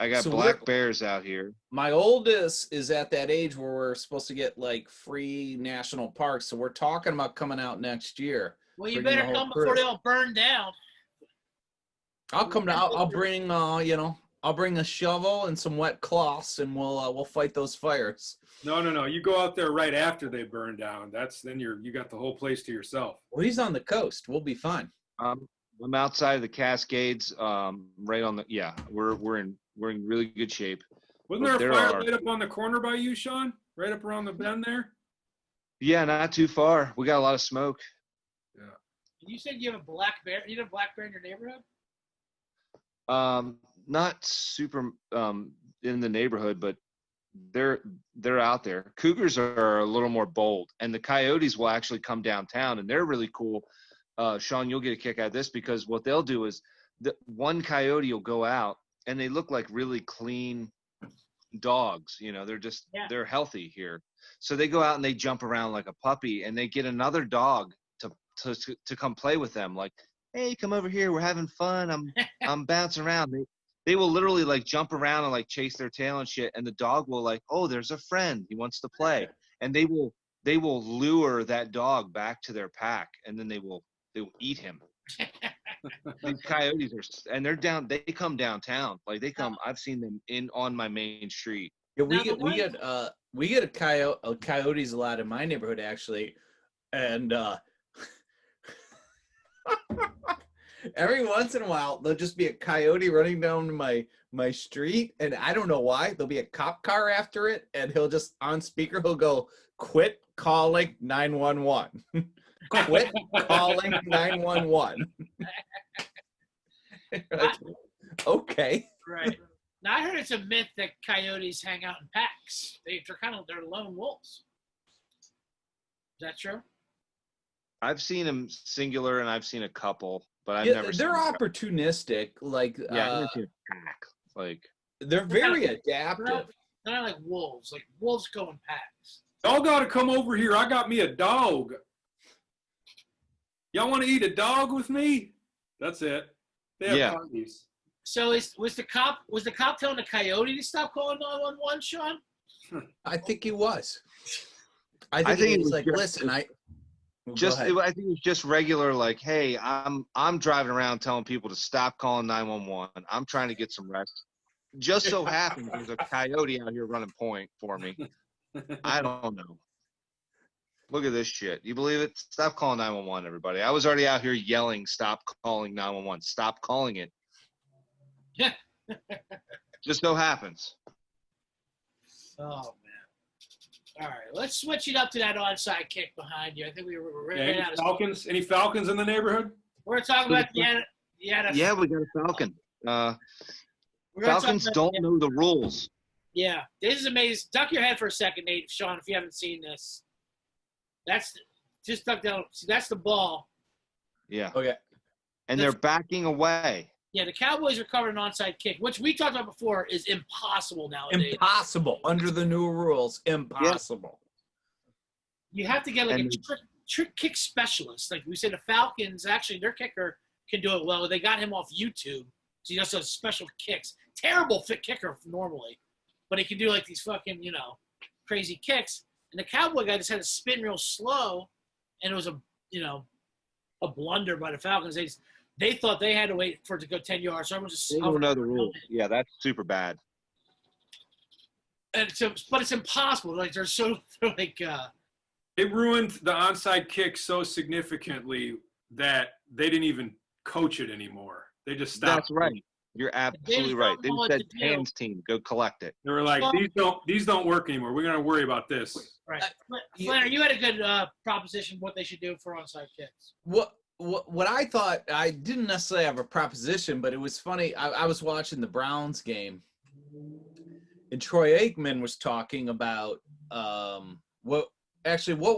F: got
B: So
F: black
B: we're-
F: bears out here.
B: My oldest is at that age where we're supposed to get like free national parks. So we're talking about coming out next year.
A: well, you
B: bringing the
A: better
B: whole
A: come before
B: crew.
A: they all burn down.
B: I'll come down. I'll bring, I'll bring a shovel and some wet cloths, and we'll fight those fires.
C: No. You go out there right after they burn down. Then you got the whole place to yourself.
B: Well, he's on the coast. We'll be fine.
F: I'm outside of the Cascades. Right on the we're in really good shape.
C: Wasn't
F: But
C: there a
F: there
C: fire
F: are-
C: lit up on the corner by you, Shawn? Right up around the bend there?
F: Yeah, not too far. We got a lot of smoke.
A: You said you have a black bear. You have a black bear in your neighborhood?
F: Not super in the neighborhood, but they're out there. Cougars are a little more bold, and the coyotes will actually come downtown, and they're really cool. Shawn, you'll get a kick out of this because what they'll do is one coyote will go out, and they look like really clean dogs. You know, they're healthy here. So they go out and they jump around like a puppy, and they get another dog to come play with them. Like, hey, come over here. We're having fun. I'm bouncing around. They will literally like jump around and like chase their tail and shit. And the dog will like, oh, there's a friend. He wants to play. And they will lure that dog back to their pack, and then they will eat him. These coyotes they come downtown. Like they come, I've seen them on my main street.
B: Yeah,
A: Now,
B: we get coyotes a lot in my neighborhood actually, and every once in a while there'll just be a coyote running down my street, and I don't know why. There'll be a cop car after it, and he'll just on speaker he'll go, "Quit calling 911." Quit calling 911. Like, okay.
A: Right. Now I heard it's a myth that coyotes hang out in packs. They're lone wolves. Is that true?
F: I've seen them singular, and I've seen a couple, but I've
B: Yeah,
F: never.
B: they're
F: seen
B: opportunistic. Like,
F: Yeah, I've never seen a pack. Like,
B: they're very adaptive.
A: They're not like wolves. Like wolves go in packs.
C: Y'all got to come over here. I got me a dog. Y'all want to eat a dog with me? That's it. They have
F: Yeah.
C: parties.
A: So was the cop telling the coyote to stop calling 911, Shawn?
B: I think he was. I
F: think
B: think
F: it
B: he was
F: was
B: like,
F: just-
B: listen,
F: I think it was just regular, like, hey, I'm driving around telling people to stop calling 911. I'm trying to get some rest. Just so happens there's a coyote out here running point for me. I don't know. Look at this shit. You believe it? Stop calling 911, everybody. I was already out here yelling, stop calling 911. Stop calling it.
A: Yeah.
F: Just so happens.
A: Oh man. All right, let's switch it up to that onside kick behind you. I think we were
C: Yeah,
A: right out of.
C: Any Falcons in the neighborhood?
A: We're talking about the
F: Yeah, we got a falcon.
A: we're gonna talk
F: Falcons
A: about
F: don't know the rules.
A: Yeah, this is amazing. Duck your head for a second, Nate, Shawn, if you haven't seen this. Just duck down. See, that's the ball.
F: Yeah.
B: okay.
F: And they're backing away.
A: Yeah, the Cowboys recovered an onside kick, which we talked about before is impossible nowadays.
B: Impossible under the new rules. Impossible.
A: You have to get like
F: And-
A: a trick kick specialist. Like we said, the Falcons, actually, their kicker can do it well. They got him off YouTube, so he does those special kicks. Terrible fit kicker normally, but he can do like these fucking, crazy kicks. And the Cowboy guy just had to spin real slow, and it was a blunder by the Falcons. They thought they had to wait for it to go 10 yards. So everyone just
F: They don't know the rules. Yeah, that's super bad.
A: And but it's impossible. Like they're like.
C: It ruined the onside kick so significantly that they didn't even coach it anymore. They just stopped.
F: That's right. You're absolutely
A: just
F: right.
A: don't
F: They
A: know what
F: said,
A: to do.
F: hands team, go collect it.
C: They were like, these don't work anymore. We're gonna worry about this.
A: Right. Flannery, you had a good proposition what they should do for onside kicks.
B: What I thought, I didn't necessarily have a proposition, but it was funny. I was watching the Browns game, and Troy Aikman was talking about what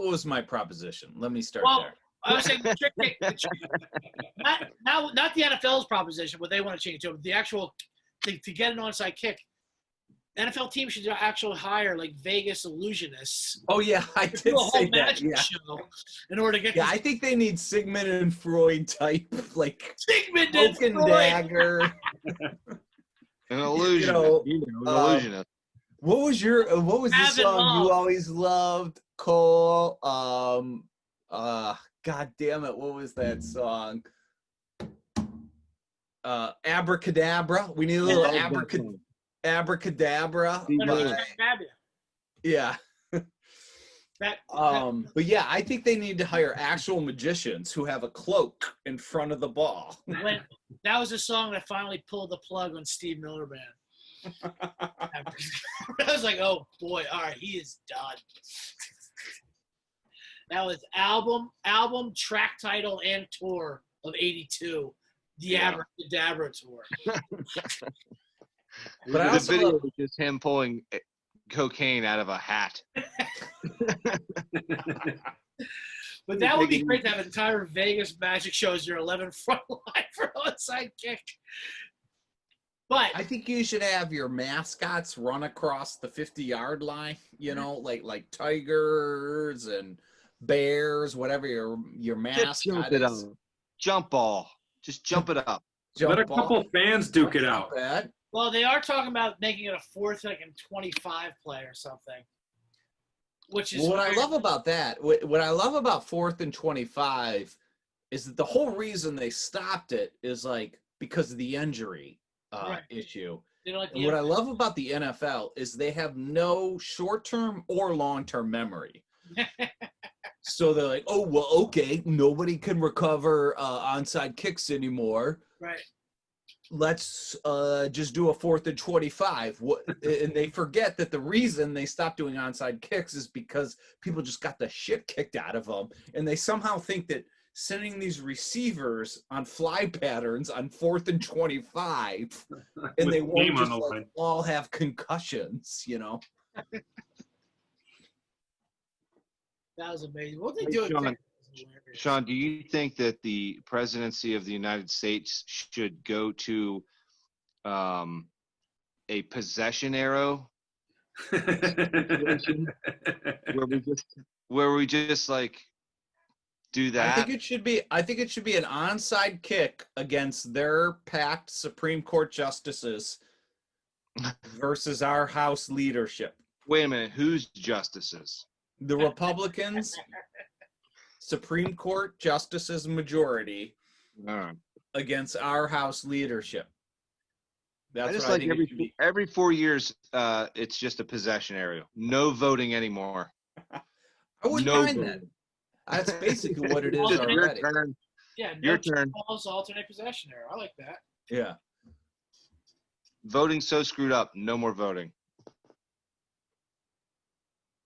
B: was my proposition? Let me start there.
A: I was saying the trick kick, not the NFL's proposition, what they want to change to, the actual to get an onside kick. NFL teams should actually hire like Vegas illusionists.
B: Oh yeah, I did
A: Do a whole
B: say that.
A: magic
B: Yeah.
A: show in order to get.
B: Yeah, I think they need Sigmund and Freud type, like
A: Sigmund and
B: Cloak and
A: Freud.
B: Dagger.
F: An illusion.
B: know,
F: an illusionist.
B: What was the
A: Have it
B: song
A: all.
B: you always loved, Cole? God damn it, what was that song? Abracadabra. We need a little abracadabra. Yeah. But yeah, I think they need to hire actual magicians who have a cloak in front of the ball.
A: That was a song that finally pulled the plug on Steve Miller Band. I was like, oh boy, all right, he is done. That was album, track title, and tour of '82, the Abracadabra tour.
B: But I
F: The
B: also
F: video
B: love-
F: was just him pulling cocaine out of a hat.
A: But that would be great to have an entire Vegas magic show as your 11 front line for onside kick. But
B: I think you should have your mascots run across the 50-yard line, like tigers and bears, whatever your
F: Just jump
B: mascot
F: it
B: is.
F: up. Jump ball. Just jump it up.
B: Jump
C: Let a
B: ball.
C: couple fans duke it out.
B: Not bad.
A: well, they are talking about making it a 4th and 25 play or something. Which is
B: Well, what I love about that, what I love about 4th and 25 is that the whole reason they stopped it is like because of the injury
A: Right.
B: issue.
A: you know, like
B: And what I love about the NFL is they have no short-term or long-term memory. So they're like, oh, well, okay, nobody can recover onside kicks anymore.
A: right.
B: Let's just do a 4th and 25. And they forget that the reason they stopped doing onside kicks is because people just got the shit kicked out of them. And they somehow think that sending these receivers on fly patterns on 4th and 25, and
C: With
B: they
C: the
B: won't
C: game on
B: just
C: the
B: like,
C: line.
B: all have concussions,
A: That was amazing. What they
F: Hey,
A: do at
F: Shawn.
A: Texas is hilarious.
F: Shawn, do you think that the presidency of the United States should go to a possession arrow where we just like do
B: I
F: that.
B: think it should be an onside kick against their packed Supreme Court justices versus our House leadership.
F: Wait a minute, who's justices?
B: The Republicans Supreme Court justices majority
F: All right.
B: against our House leadership. That's
F: I just
B: what
F: like
B: I think it should be.
F: every 4 years, it's just a possession area. No voting anymore.
B: I wouldn't
F: No
B: mind that.
F: voting.
B: That's basically what it is
A: Alternate-
F: Your
B: already.
F: turn.
A: Yeah,
F: Your
A: no
F: turn.
A: calls, alternate possession error. I like that.
B: Yeah.
F: Voting's so screwed up. No more voting.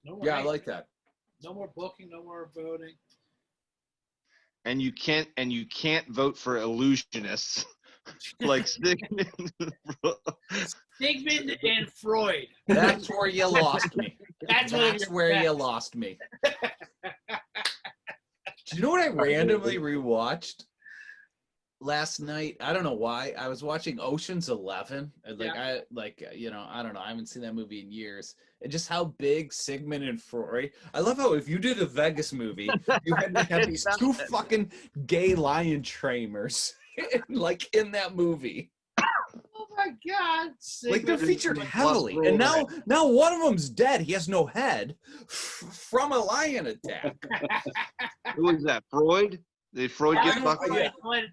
A: No more
B: Yeah, I like that.
A: no more booking, no more voting.
F: And you can't vote for illusionists like Sigmund.
A: Sigmund and Freud.
B: That's where you lost me.
A: That's
B: where you lost me. Do you know what I randomly rewatched last night? I don't know why. I was watching Ocean's 11. And I don't know. I haven't seen that movie in years. And just how big Sigmund and Freud. I love how if you did a Vegas movie, you had to have these two fucking gay lion trainers in that movie.
A: Oh my God!
B: Like they're
A: Sigmund
B: featured
F: Plus
B: heavily, and now one of them's dead. He has no head from a lion attack.
F: Who was that? Freud? Did Freud get
B: Yeah,
F: fucked?
B: yeah.
A: When-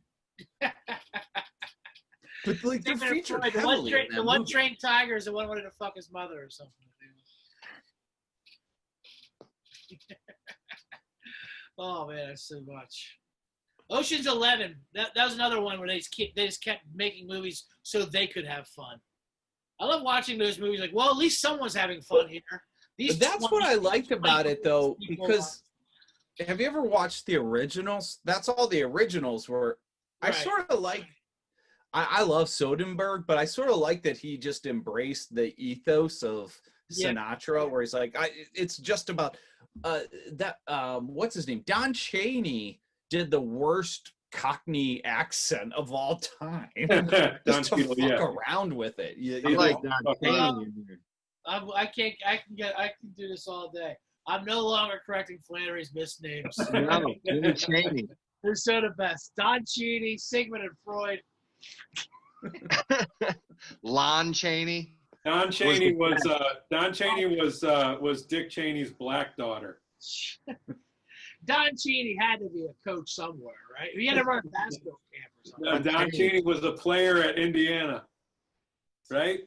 B: But like they're
A: Sigmund and
B: featured
A: Freud,
B: heavily. in
A: the
B: that
A: one
B: movie.
A: trained tiger is the one wanted to fuck his mother or something. Oh man, that's so much. Ocean's 11. That was another one where they just kept making movies so they could have fun. I love watching those movies. Like, well, at least someone's having fun here.
B: But that's what I liked about it, though,
A: people
B: because have you ever watched the originals? That's all the originals were. I
A: Right.
B: sort of like. I love Soderbergh, but I sort of like that he just embraced the ethos of
A: Yeah.
B: Sinatra, where he's like, it's just about what's his name? Don Chaney did the worst Cockney accent of all time.
C: Don
B: Just to
C: Cheadle,
B: fuck
C: yeah.
B: around with it. You
F: I like
B: know?
F: Don Chaney in here.
A: I can do this all day. I'm no longer correcting Flannery's misnames.
F: No, Don Chaney.
A: They're so the best. Don Cheadle, Sigmund and Freud.
F: Lon Chaney.
C: Don Chaney was Dick Cheney's black daughter.
A: Don Cheadle had to be a coach somewhere, right? He had to run a basketball camp or something.
C: Don Chaney was a player at Indiana, right?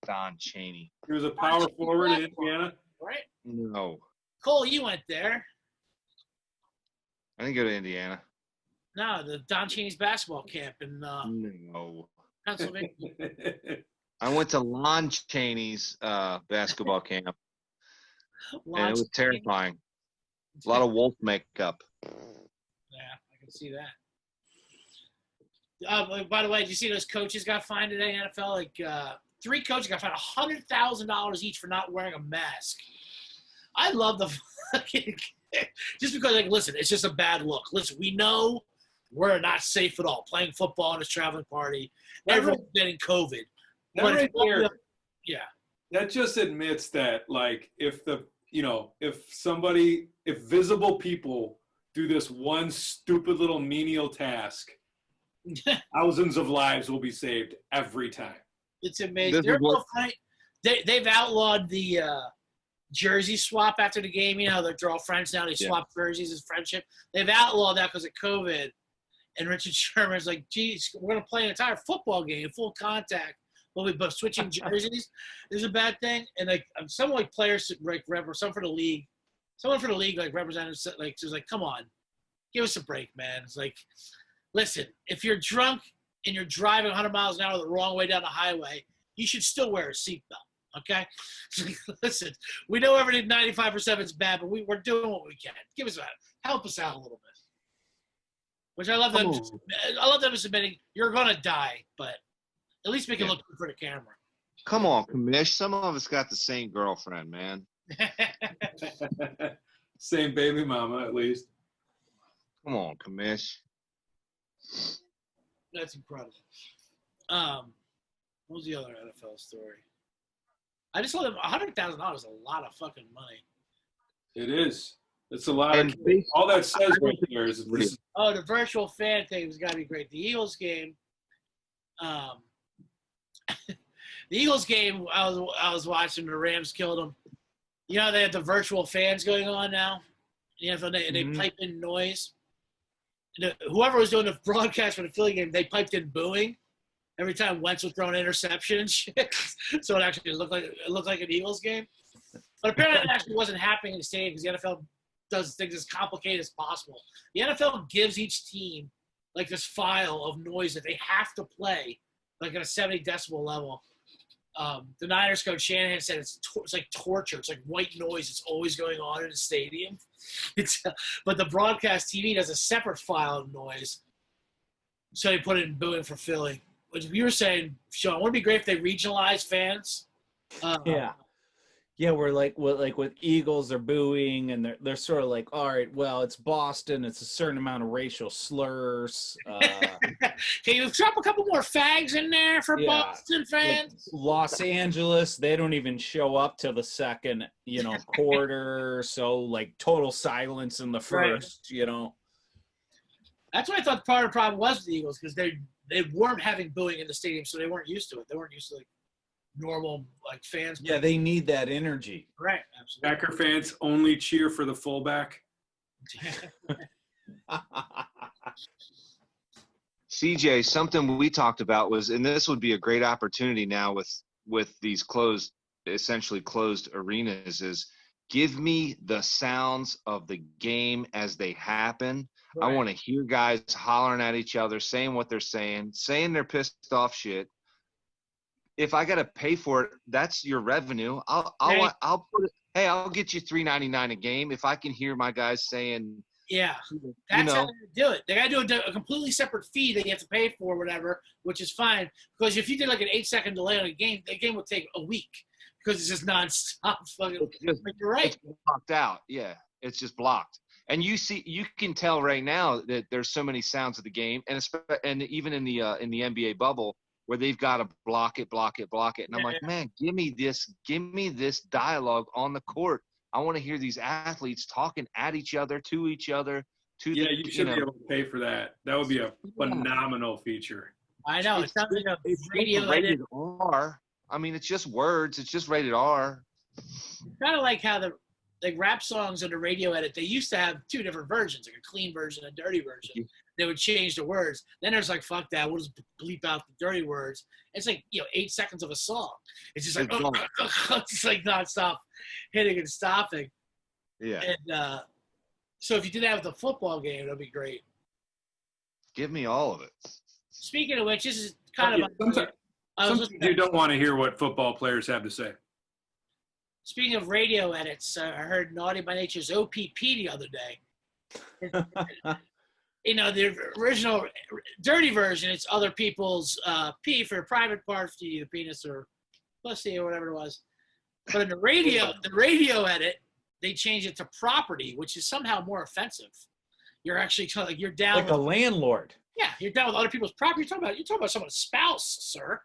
F: Don Chaney.
C: He was a power forward at Indiana.
A: Right?
F: No,
A: Cole, you went there.
F: I didn't go to Indiana.
A: No, the Don Chaney's basketball camp in
F: No,
A: Pennsylvania.
F: I went to Lon Chaney's basketball camp, and it was terrifying. A lot of wolf makeup.
A: Yeah, I can see that. By the way, did you see those coaches got fined today in NFL? Like 3 coaches got fined $100,000 each for not wearing a mask. I love the fucking just because, like, listen, it's just a bad look. Listen, we know we're not safe at all playing football in this traveling party. Everyone's getting COVID.
C: That
A: But
C: right
A: it's-
C: there,
A: yeah.
C: that just admits that, like, if visible people do this one stupid little menial task, thousands of lives will be saved every time.
A: It's amazing.
F: This is
A: They're
F: what-
A: both funny. They've outlawed the jersey swap after the game. You know, they're all friends now. They
F: Yeah.
A: swap jerseys as friendship. They've outlawed that because of COVID. And Richard Sherman's like, geez, we're going to play an entire football game, full contact. But switching jerseys is a bad thing. And like some like players, like someone for the league, like representatives, like was like, come on, give us a break, man. It's like, listen, if you're drunk and you're driving 100 miles an hour the wrong way down the highway, you should still wear a seatbelt. Okay, listen, we know everything 95% of it's bad, but we're doing what we can. Give us help us out a little bit. Which I love them. I love them submitting. You're gonna die, but at least make it look good for the camera.
F: Come on, Commish. Some of us got the same girlfriend, man.
C: Same baby mama, at least.
F: Come on, Commish.
A: That's incredible. What was the other NFL story? I just saw them $100,000 is a lot of fucking money.
C: It is. It's a lot
F: And
C: of kids. All that says right there is this is
A: Oh, the virtual fan thing has got to be great. The Eagles game, the Eagles game, I was watching. The Rams killed them. You know they have the virtual fans going on now. You know, they pipe in noise. And whoever was doing the broadcast for the Philly game, they piped in booing every time Wentz was throwing an interception and shit. So it actually looked like an Eagles game. But apparently it actually wasn't happening in the stadium because the NFL does things as complicated as possible. The NFL gives each team like this file of noise that they have to play, like at a 70 decibel level. The Niners coach Shanahan said it's like torture. It's like white noise. It's always going on in the stadium. But the broadcast TV does a separate file of noise. So they put it in booing for Philly. Which you were saying, Shawn, wouldn't it be great if they regionalized fans?
B: Yeah, we're like with Eagles, they're booing, and they're sort of like, all right, well, it's Boston, it's a certain amount of racial slurs.
A: Can you drop a couple more fags in there for Boston fans?
B: Like Los Angeles, they don't even show up till the second, quarter. So like total silence in the first,
A: That's what I thought part of the problem was with the Eagles because they weren't having booing in the stadium, so they weren't used to it. They weren't used to like normal like fans.
B: Yeah, they need that energy.
A: Right, absolutely.
C: Packer fans only cheer for the fullback.
F: CJ, something we talked about was, and this would be a great opportunity now with these essentially closed arenas, is give me the sounds of the game as they happen. Right. I want to hear guys hollering at each other, saying what they're saying they're pissed off shit. If I gotta pay for it, that's your revenue. I'll put it. Hey, I'll get you $3.99 a game if I can hear my guys saying.
A: Yeah, that's how they do it. They gotta do a completely separate fee that you have to pay for, or whatever, which is fine. Because if you did like an 8-second delay on a game, the game would take a week because it's just nonstop. Fucking. But you're right.
F: It's blocked out. Yeah, it's just blocked. And you can tell right now that there's so many sounds of the game, and even in the NBA bubble, where they've got to block it. And I'm like, man, give me this dialogue on the court. I want to hear these athletes talking at each other, to each other.
C: You should be able to pay for that. That would be a phenomenal feature.
A: I know. It's not like a radio
F: rated R. I mean, it's just words. It's just rated R.
A: It's kind of like how the rap songs on the radio edit, they used to have two different versions, like a clean version and a dirty version. They would change the words. Then there's like, fuck that, we'll just bleep out the dirty words. It's like, 8 seconds of a song. It's just like, it's like nonstop hitting and stopping.
F: Yeah.
A: And so if you did that with the football game, that'd be great.
F: Give me all of it.
A: Speaking of which, this is kind of.
C: Sometimes you don't want to hear what football players have to say.
A: Speaking of radio edits, I heard Naughty by Nature's OPP the other day. The original dirty version, it's other people's pee for private parts, the penis or pussy or whatever it was. But in the radio edit, they changed it to property, which is somehow more offensive. You're actually you're down
B: like a landlord.
A: Yeah, you're down with other people's property. You're talking about someone's spouse, sir,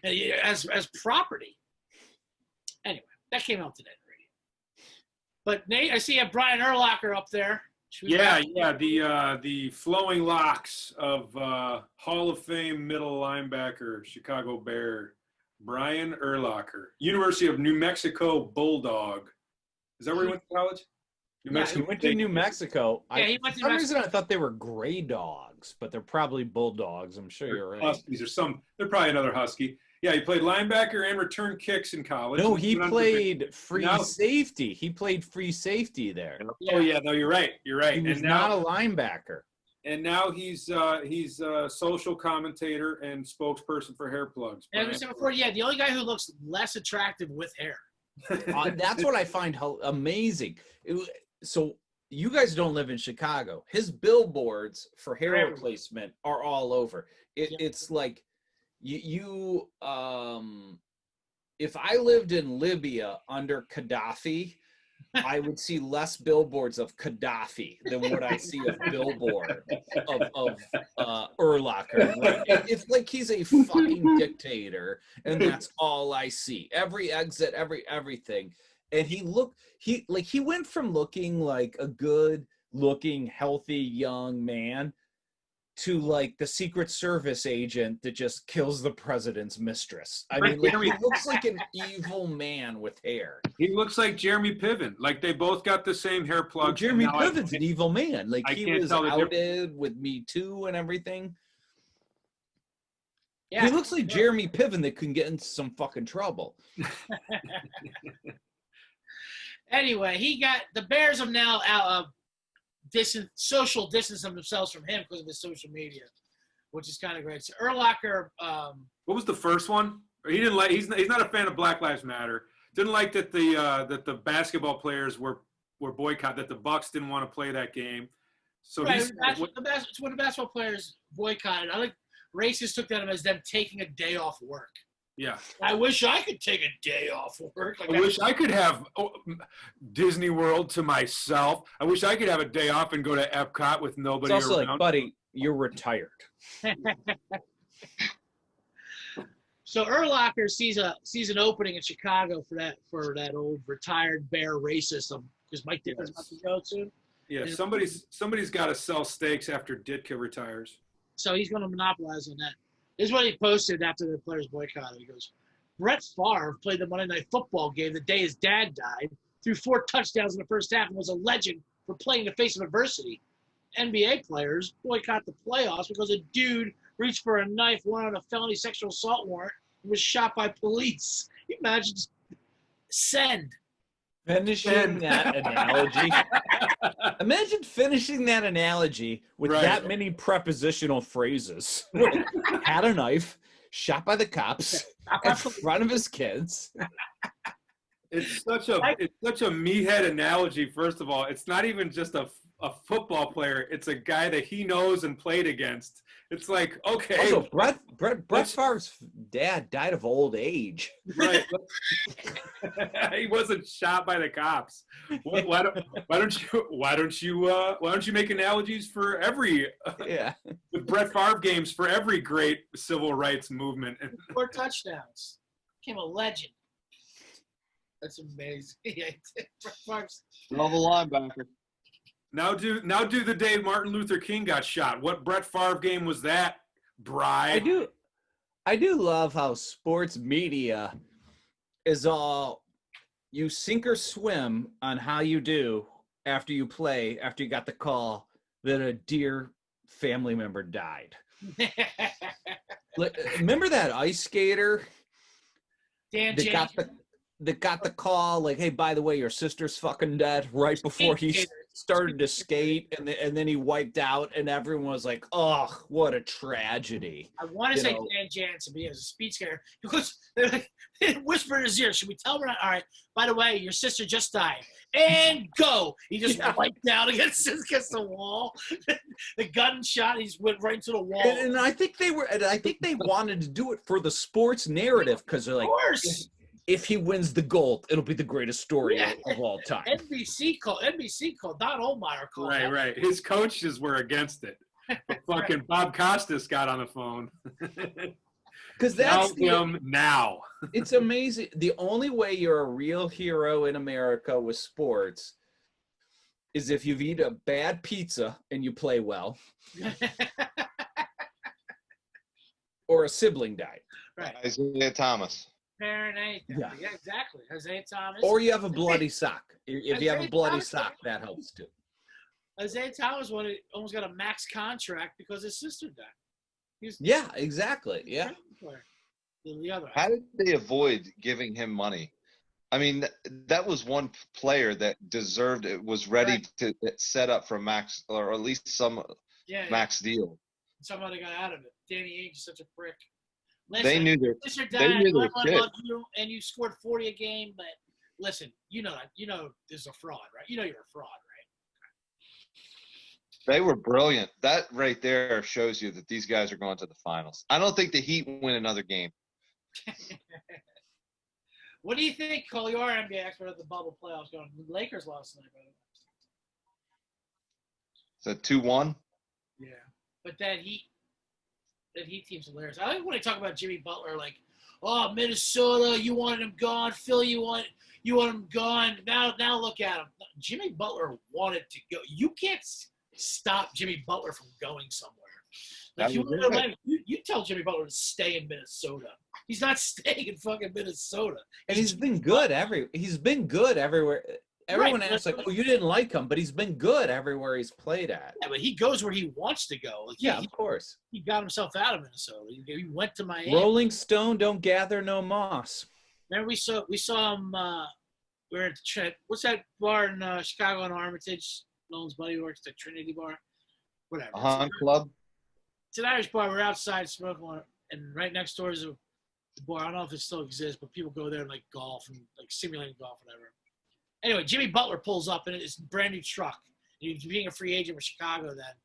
A: as property. Anyway, that came out today on the radio. But Nate, I see you have Brian Urlacher up there.
C: Yeah, the flowing locks of Hall of Fame middle linebacker, Chicago Bear, Brian Urlacher, University of New Mexico Bulldog. Is that where he went to college?
B: He went to New Mexico.
A: He went to
B: for some reason I thought they were gray dogs, but they're probably bulldogs. I'm sure you're right.
C: Huskies or they're probably another husky. Yeah, he played linebacker and return kicks in college.
B: No, he played free safety. He played free safety there.
C: Oh yeah, no, you're right.
B: He was not a linebacker.
C: And now he's a social commentator and spokesperson for hair plugs.
A: And I was saying before, the only guy who looks less attractive with hair.
B: That's what I find amazing. So you guys don't live in Chicago. His billboards for hair replacement are all over. It's like if I lived in Libya under Gaddafi, I would see less billboards of Gaddafi than what I see of billboard of Urlacher. Like, it's like he's a fucking dictator, and that's all I see. Every exit, everything. and he went from looking like a good looking, healthy young man to like the Secret Service agent that just kills the president's mistress. I mean, like, he looks like an evil man with hair.
C: He looks like Jeremy Piven. Like they both got the same hair
B: Well,
C: plugs.
B: Jeremy Piven's an evil man. Like,
C: I
B: he
C: can't
B: was
C: tell the
B: outed with Me Too and everything.
A: Yeah.
B: He looks like Jeremy Piven that can get into some fucking trouble.
A: Anyway, the Bears have now social distanced themselves from him because of his social media, which is kind of great. So Urlacher,
C: What was the first one? He didn't like. He's not a fan of Black Lives Matter. Didn't like that the basketball players were boycotted. That the Bucks didn't want to play that game. So
A: right,
C: he's
A: it's when the basketball players boycotted. I think racists took that as them taking a day off work.
C: yeah.
A: I wish I could take a day off work. Like
C: I wish I could have Disney World to myself. I wish I could have a day off and go to Epcot with nobody
B: It's also
C: around.
B: like, buddy, you're retired.
A: So Urlacher sees an opening in Chicago for that old retired Bear racism because Mike Ditka's about to go soon.
C: Yeah, somebody's got to sell steaks after Ditka retires.
A: So he's going to monopolize on that. This is what he posted after the players boycotted. He goes, Brett Favre played the Monday Night Football game the day his dad died, threw 4 touchdowns in the first half, and was a legend for playing in the face of adversity. NBA players boycott the playoffs because a dude reached for a knife, went on a felony sexual assault warrant, and was shot by police. Can you imagine? Send.
B: Finishing that analogy. Imagine finishing that analogy with that many prepositional phrases. Had a knife, shot by the cops in front of his kids.
C: It's such a meathead analogy. First of all, it's not even just a football player. It's a guy that he knows and played against. It's like, okay.
B: Also, Brett Favre's dad died of old age.
C: Right. He wasn't shot by the cops. Why don't you make analogies for every with Brett Favre games for every great civil rights movement?
A: 4 touchdowns. Became a legend. That's amazing. Brett Favre's
D: Love a linebacker.
C: Now do the day Martin Luther King got shot. What Brett Favre game was that, Bri?
B: I do love how sports media is all you sink or swim on how you do after you got the call that a dear family member died. Remember that ice skater that got the call, like, hey, by the way, your sister's fucking dead, right before he started to skate, and then he wiped out, and everyone was like, oh, what a tragedy.
A: I want to say Dan Jansen, but he was a speed skater. Because they whispered in his ear, should we tell her? All right, by the way, your sister just died. And go. He just wiped out against the wall. The gunshot, he just went right into the wall.
B: And I think they wanted to do it for the sports narrative, because they're like, of course. If he wins the gold, it'll be the greatest story of all time.
A: NBC called. Don Ohlmeyer called.
C: Right. His coaches were against it. But fucking Bob Costas got on the phone.
B: Because that's
C: now.
B: It's amazing. The only way you're a real hero in America with sports is if you've eaten a bad pizza and you play well, or a sibling died.
A: Right.
F: Isaiah Thomas.
A: Yeah, exactly. Isaiah Thomas.
B: Or you have a bloody sock. If you have a bloody sock, that helps too.
A: Isaiah Thomas almost got a max contract because his sister died.
B: Yeah, exactly. Yeah.
F: How did they avoid giving him money? I mean, that was one player that deserved it, was ready to set up for max, or at least some max deal.
A: Somehow they got out of it. Danny Ainge is such a prick. Listen,
F: they knew their shit.
A: And you scored 40 a game, but listen, you know this is a fraud, right? You know you're a fraud, right?
F: They were brilliant. That right there shows you that these guys are going to the finals. I don't think the Heat win another game.
A: What do you think, Cole? You are NBA expert of the bubble playoffs going. The Lakers lost tonight, by the way.
F: Is that 2-1?
A: Yeah, but that Heat team's hilarious. I like when they talk about Jimmy Butler, like, oh, Minnesota, you wanted him gone. Philly, you You want him gone. Now look at him. Jimmy Butler wanted to go. You can't stop Jimmy Butler from going somewhere. Like you tell Jimmy Butler to stay in Minnesota. He's not staying in fucking Minnesota.
B: And he's been good everywhere. Everyone
A: Right,
B: asks like, "Oh, you didn't like him," but he's been good everywhere he's played at.
A: Yeah, but he goes where he wants to go. Like
B: Yeah, of course.
A: He got himself out of Minnesota. He went to Miami.
B: Rolling Stone don't gather no moss.
A: Remember we saw him. We were at what's that bar in Chicago on Armitage? Nolan's buddy works at Trinity Bar. Whatever.
F: Club.
A: It's an Irish bar. We're outside smoking one, and right next door is a bar. I don't know if it still exists, but people go there and like golf and like simulating golf, whatever. Anyway, Jimmy Butler pulls up in his brand new truck. He's being a free agent with Chicago then.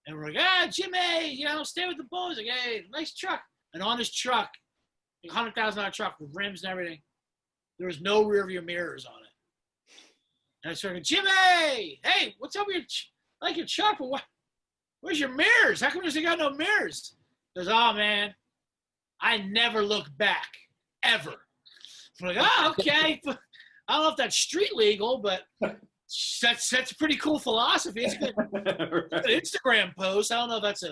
A: And we're like, Jimmy, stay with the boys. Like, hey, nice truck. And on his truck, $100,000 truck with rims and everything, there was no rearview mirrors on it. And I started, Jimmy, hey, what's up with your truck? But where's your mirrors? How come there's got no mirrors? He goes, oh, man, I never look back, ever. I'm like, okay. I don't know if that's street legal, but that's a pretty cool philosophy. It's a good Instagram post. I don't know if that's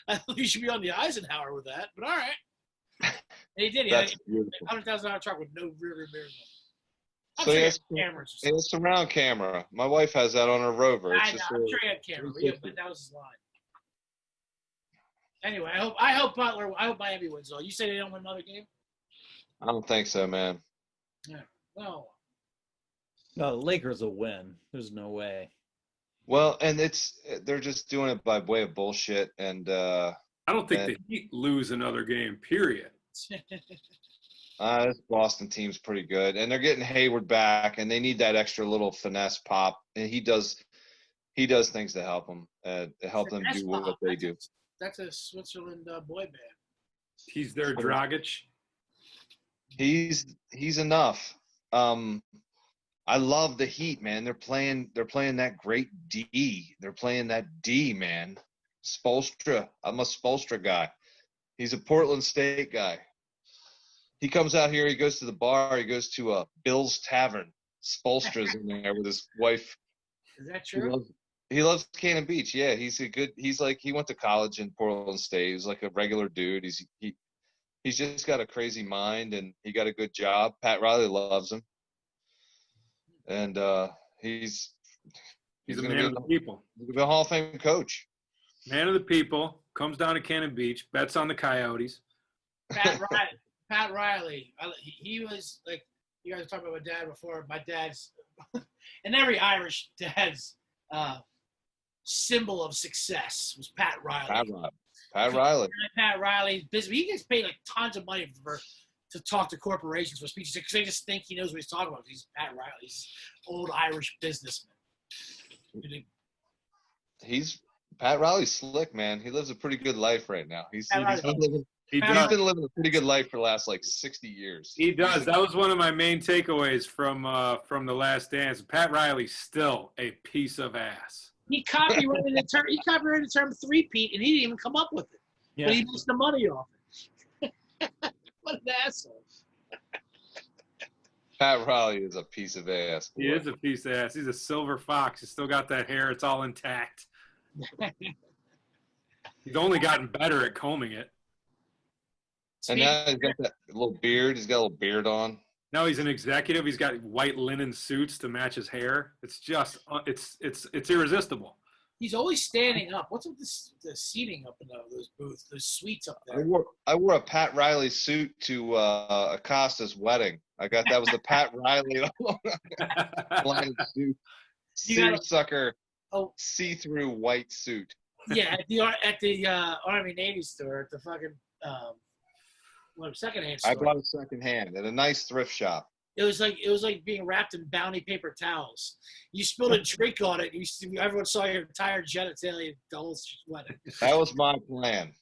A: I think you should be on the Eisenhower with that, but all right. And he did. He had a $100,000 truck with no rear mirrors on.
F: So it's a surround camera. My wife has that on her Rover.
A: I'm sure he had camera, but that was his line. Anyway, I hope Miami wins though. You say they don't win another game?
F: I don't think so, man.
A: Yeah. No,
B: the Lakers will win. There's no way.
F: Well, and they're just doing it by way of bullshit. And
C: I don't think the Heat lose another game. Period.
F: This Boston team's pretty good, and they're getting Hayward back, and they need that extra little finesse pop. And he does things to help them, them do what they do.
A: That's a Switzerland boy band.
C: He's their Dragic.
F: He's enough. I love the Heat, man. They're playing that great D. They're playing that D, man. Spoelstra. I'm a Spoelstra guy. He's a Portland State guy. He comes out here. He goes to the bar. He goes to Bill's Tavern. Spoelstra's in there with his wife.
A: Is that true?
F: He loves Cannon Beach. Yeah, he went to college in Portland State. He's like a regular dude. He's just got a crazy mind, and he got a good job. Pat Riley loves him. And he's
C: a man of the people.
F: He's going to be a Hall of Fame coach.
C: Man of the people, comes down to Cannon Beach, bets on the Coyotes.
A: Pat Riley. He was like, you guys were talking about my dad before. My dad's, and every Irish dad's symbol of success was Pat Riley.
F: Pat Riley.
A: Pat Riley. He gets paid like tons of money to talk to corporations for speeches because they just think he knows what he's talking about. He's Pat Riley. He's old Irish businessman.
F: Pat Riley's slick, man. He lives a pretty good life right now. He's been living a pretty good life for the last 60 years.
C: He does. That was one of my main takeaways from The Last Dance. Pat Riley's still a piece of ass.
A: He copyrighted the term three-peat, and he didn't even come up with it. Yeah. But he makes the money off it. What an asshole.
F: Pat Riley is a piece of ass. Boy.
C: He is a piece of ass. He's a silver fox. He's still got that hair. It's all intact. He's only gotten better at combing it.
F: And now he's got that little beard. He's got a little beard on.
C: No, he's an executive. He's got white linen suits to match his hair. It's just, it's irresistible.
A: He's always standing up. What's with the seating up in those booths, those suites up there?
F: I wore a Pat Riley suit to Acosta's wedding. That was the Pat Riley line suit. Seersucker, see-through white suit.
A: Yeah, at the Army Navy store at the fucking secondhand store.
F: I bought a secondhand at a nice thrift shop.
A: It was like being wrapped in bounty paper towels. You spilled a drink on it. Everyone saw your entire genitalia the whole sweating.
F: That was my plan.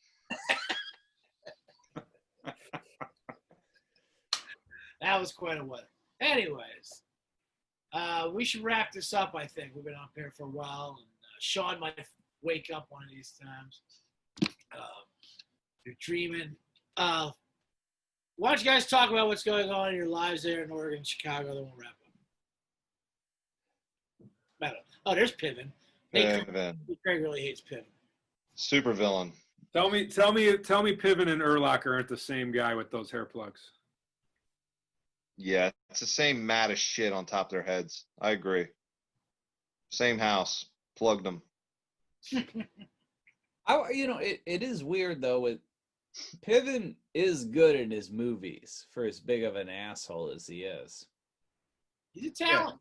A: That was quite a wedding. Anyways, we should wrap this up. I think we've been up here for a while, and Shawn might wake up one of these times. You're dreaming. Why don't you guys talk about what's going on in your lives there in Oregon, Chicago, then we'll wrap up. Oh, there's Piven.
F: Piven.
A: Craig really hates Piven.
F: Super villain.
C: Tell me, Piven and Urlacher aren't the same guy with those hair plugs.
F: Yeah, it's the same mat of shit on top of their heads. I agree. Same house. Plugged them.
B: It is weird though. With Piven is good in his movies for as big of an asshole as he is.
A: He's a talent.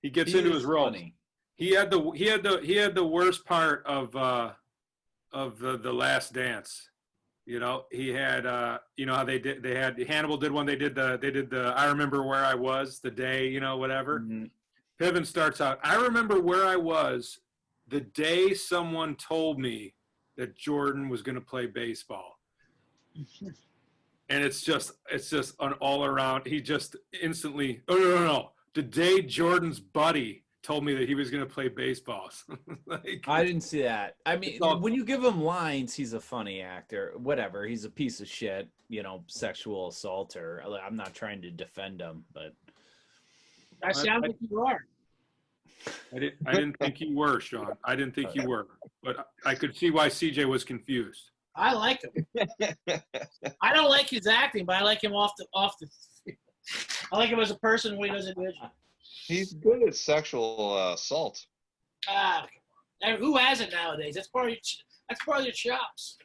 C: He gets into his role.
B: Funny.
C: He had the worst part of the Last Dance. You know, he had you know how they had Hannibal did one. They did the I remember where I was the day, you know, whatever.
B: Mm-hmm.
C: Piven starts out, I remember where I was the day someone told me that Jordan was going to play baseball. And it's just an all around. He just instantly, no. The day Jordan's buddy told me that he was going to play baseball. Like,
B: I didn't see that. I mean, when you give him lines, he's a funny actor. Whatever. He's a piece of shit, sexual assaulter. I'm not trying to defend him, but
A: That sounds like you are.
C: I didn't think you were, Shawn. I didn't think you were, but I could see why CJ was confused.
A: I like him. I don't like his acting, but I like him off the. I like him as a person when he does individual.
F: He's good at sexual assault.
A: Who hasn't nowadays? That's part of your chops.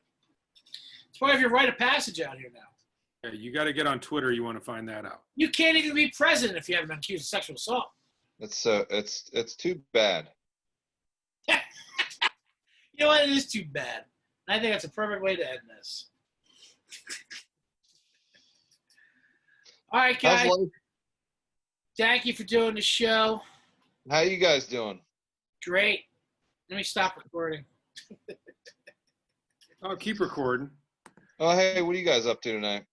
A: It's part of your rite of passage out here now.
C: Yeah, you got to get on Twitter. You want to find that out.
A: You can't even be president if you haven't been accused of sexual assault.
F: It's too bad.
A: You know what? It is too bad. And I think that's a perfect way to end this. All right, guys. Thank you for doing the show.
F: How you guys doing?
A: Great. Let me stop recording.
C: Oh, keep recording.
F: Oh, hey, what are you guys up to tonight?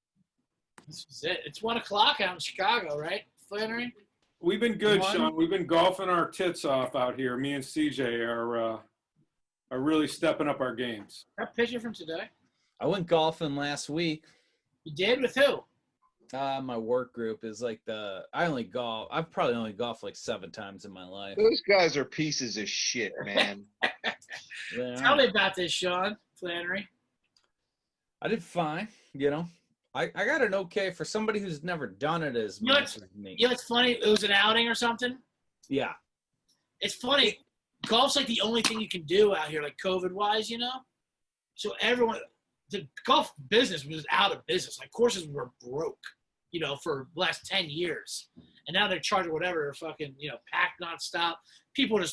A: This is it. It's 1 o'clock out in Chicago, right, Flannery?
C: We've been good, Shawn. We've been golfing our tits off out here. Me and CJ are really stepping up our games.
A: That picture from today?
B: I went golfing last week.
A: You did? With who?
B: My work group is like I've probably only golfed like 7 times in my life.
F: Those guys are pieces of shit, man.
A: Tell me about this, Shawn Flannery.
B: I did fine, I got an okay for somebody who's never done it as much as me.
A: You know what's funny? It was an outing or something?
B: Yeah.
A: It's funny. Golf's like the only thing you can do out here, like COVID-wise, So the golf business was out of business. Like courses were broke, for the last 10 years. And now they're charging whatever, fucking, packed nonstop. People are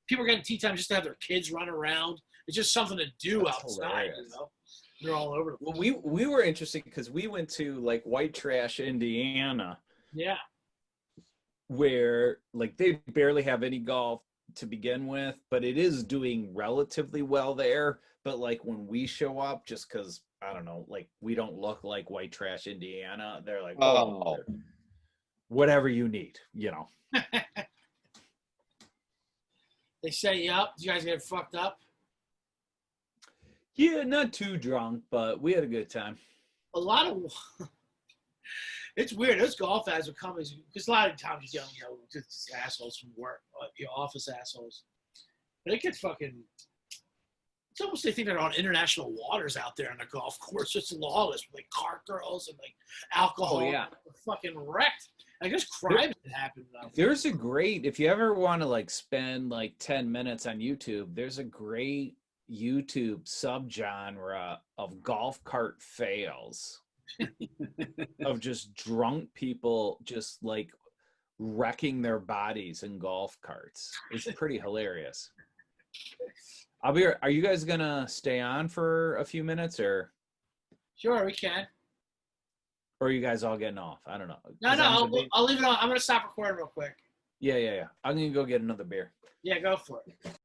A: getting tee time just to have their kids run around. It's just something to do
B: That's
A: outside,
B: hilarious.
A: They're all over the place.
B: Well, we were interesting because we went to like White Trash, Indiana.
A: Yeah.
B: Where like they barely have any golf to begin with, but it is doing relatively well there. But like when we show up, just because I don't know, like we don't look like White Trash, Indiana, they're like, oh, whatever you need,
A: They set you up. Did you guys get fucked up?
B: Yeah, not too drunk, but we had a good time.
A: It's weird. Those golf ads would come because a lot of times just assholes from work, office assholes. But it gets fucking. It's almost they think they're on international waters out there on the golf course. It's lawless with like car girls and like alcohol.
B: Oh, yeah.
A: Fucking wrecked. I guess crimes that happen.
B: There's a great, if you ever want to like spend like 10 minutes on YouTube, there's a great YouTube subgenre of golf cart fails of just drunk people just like wrecking their bodies in golf carts. It's pretty hilarious. Are you guys gonna stay on for a few minutes or?
A: Sure, we can.
B: Or are you guys all getting off? I don't know.
A: No, I'll leave it on. I'm gonna stop recording real quick.
B: Yeah. I'm gonna go get another beer.
A: Yeah, go for it.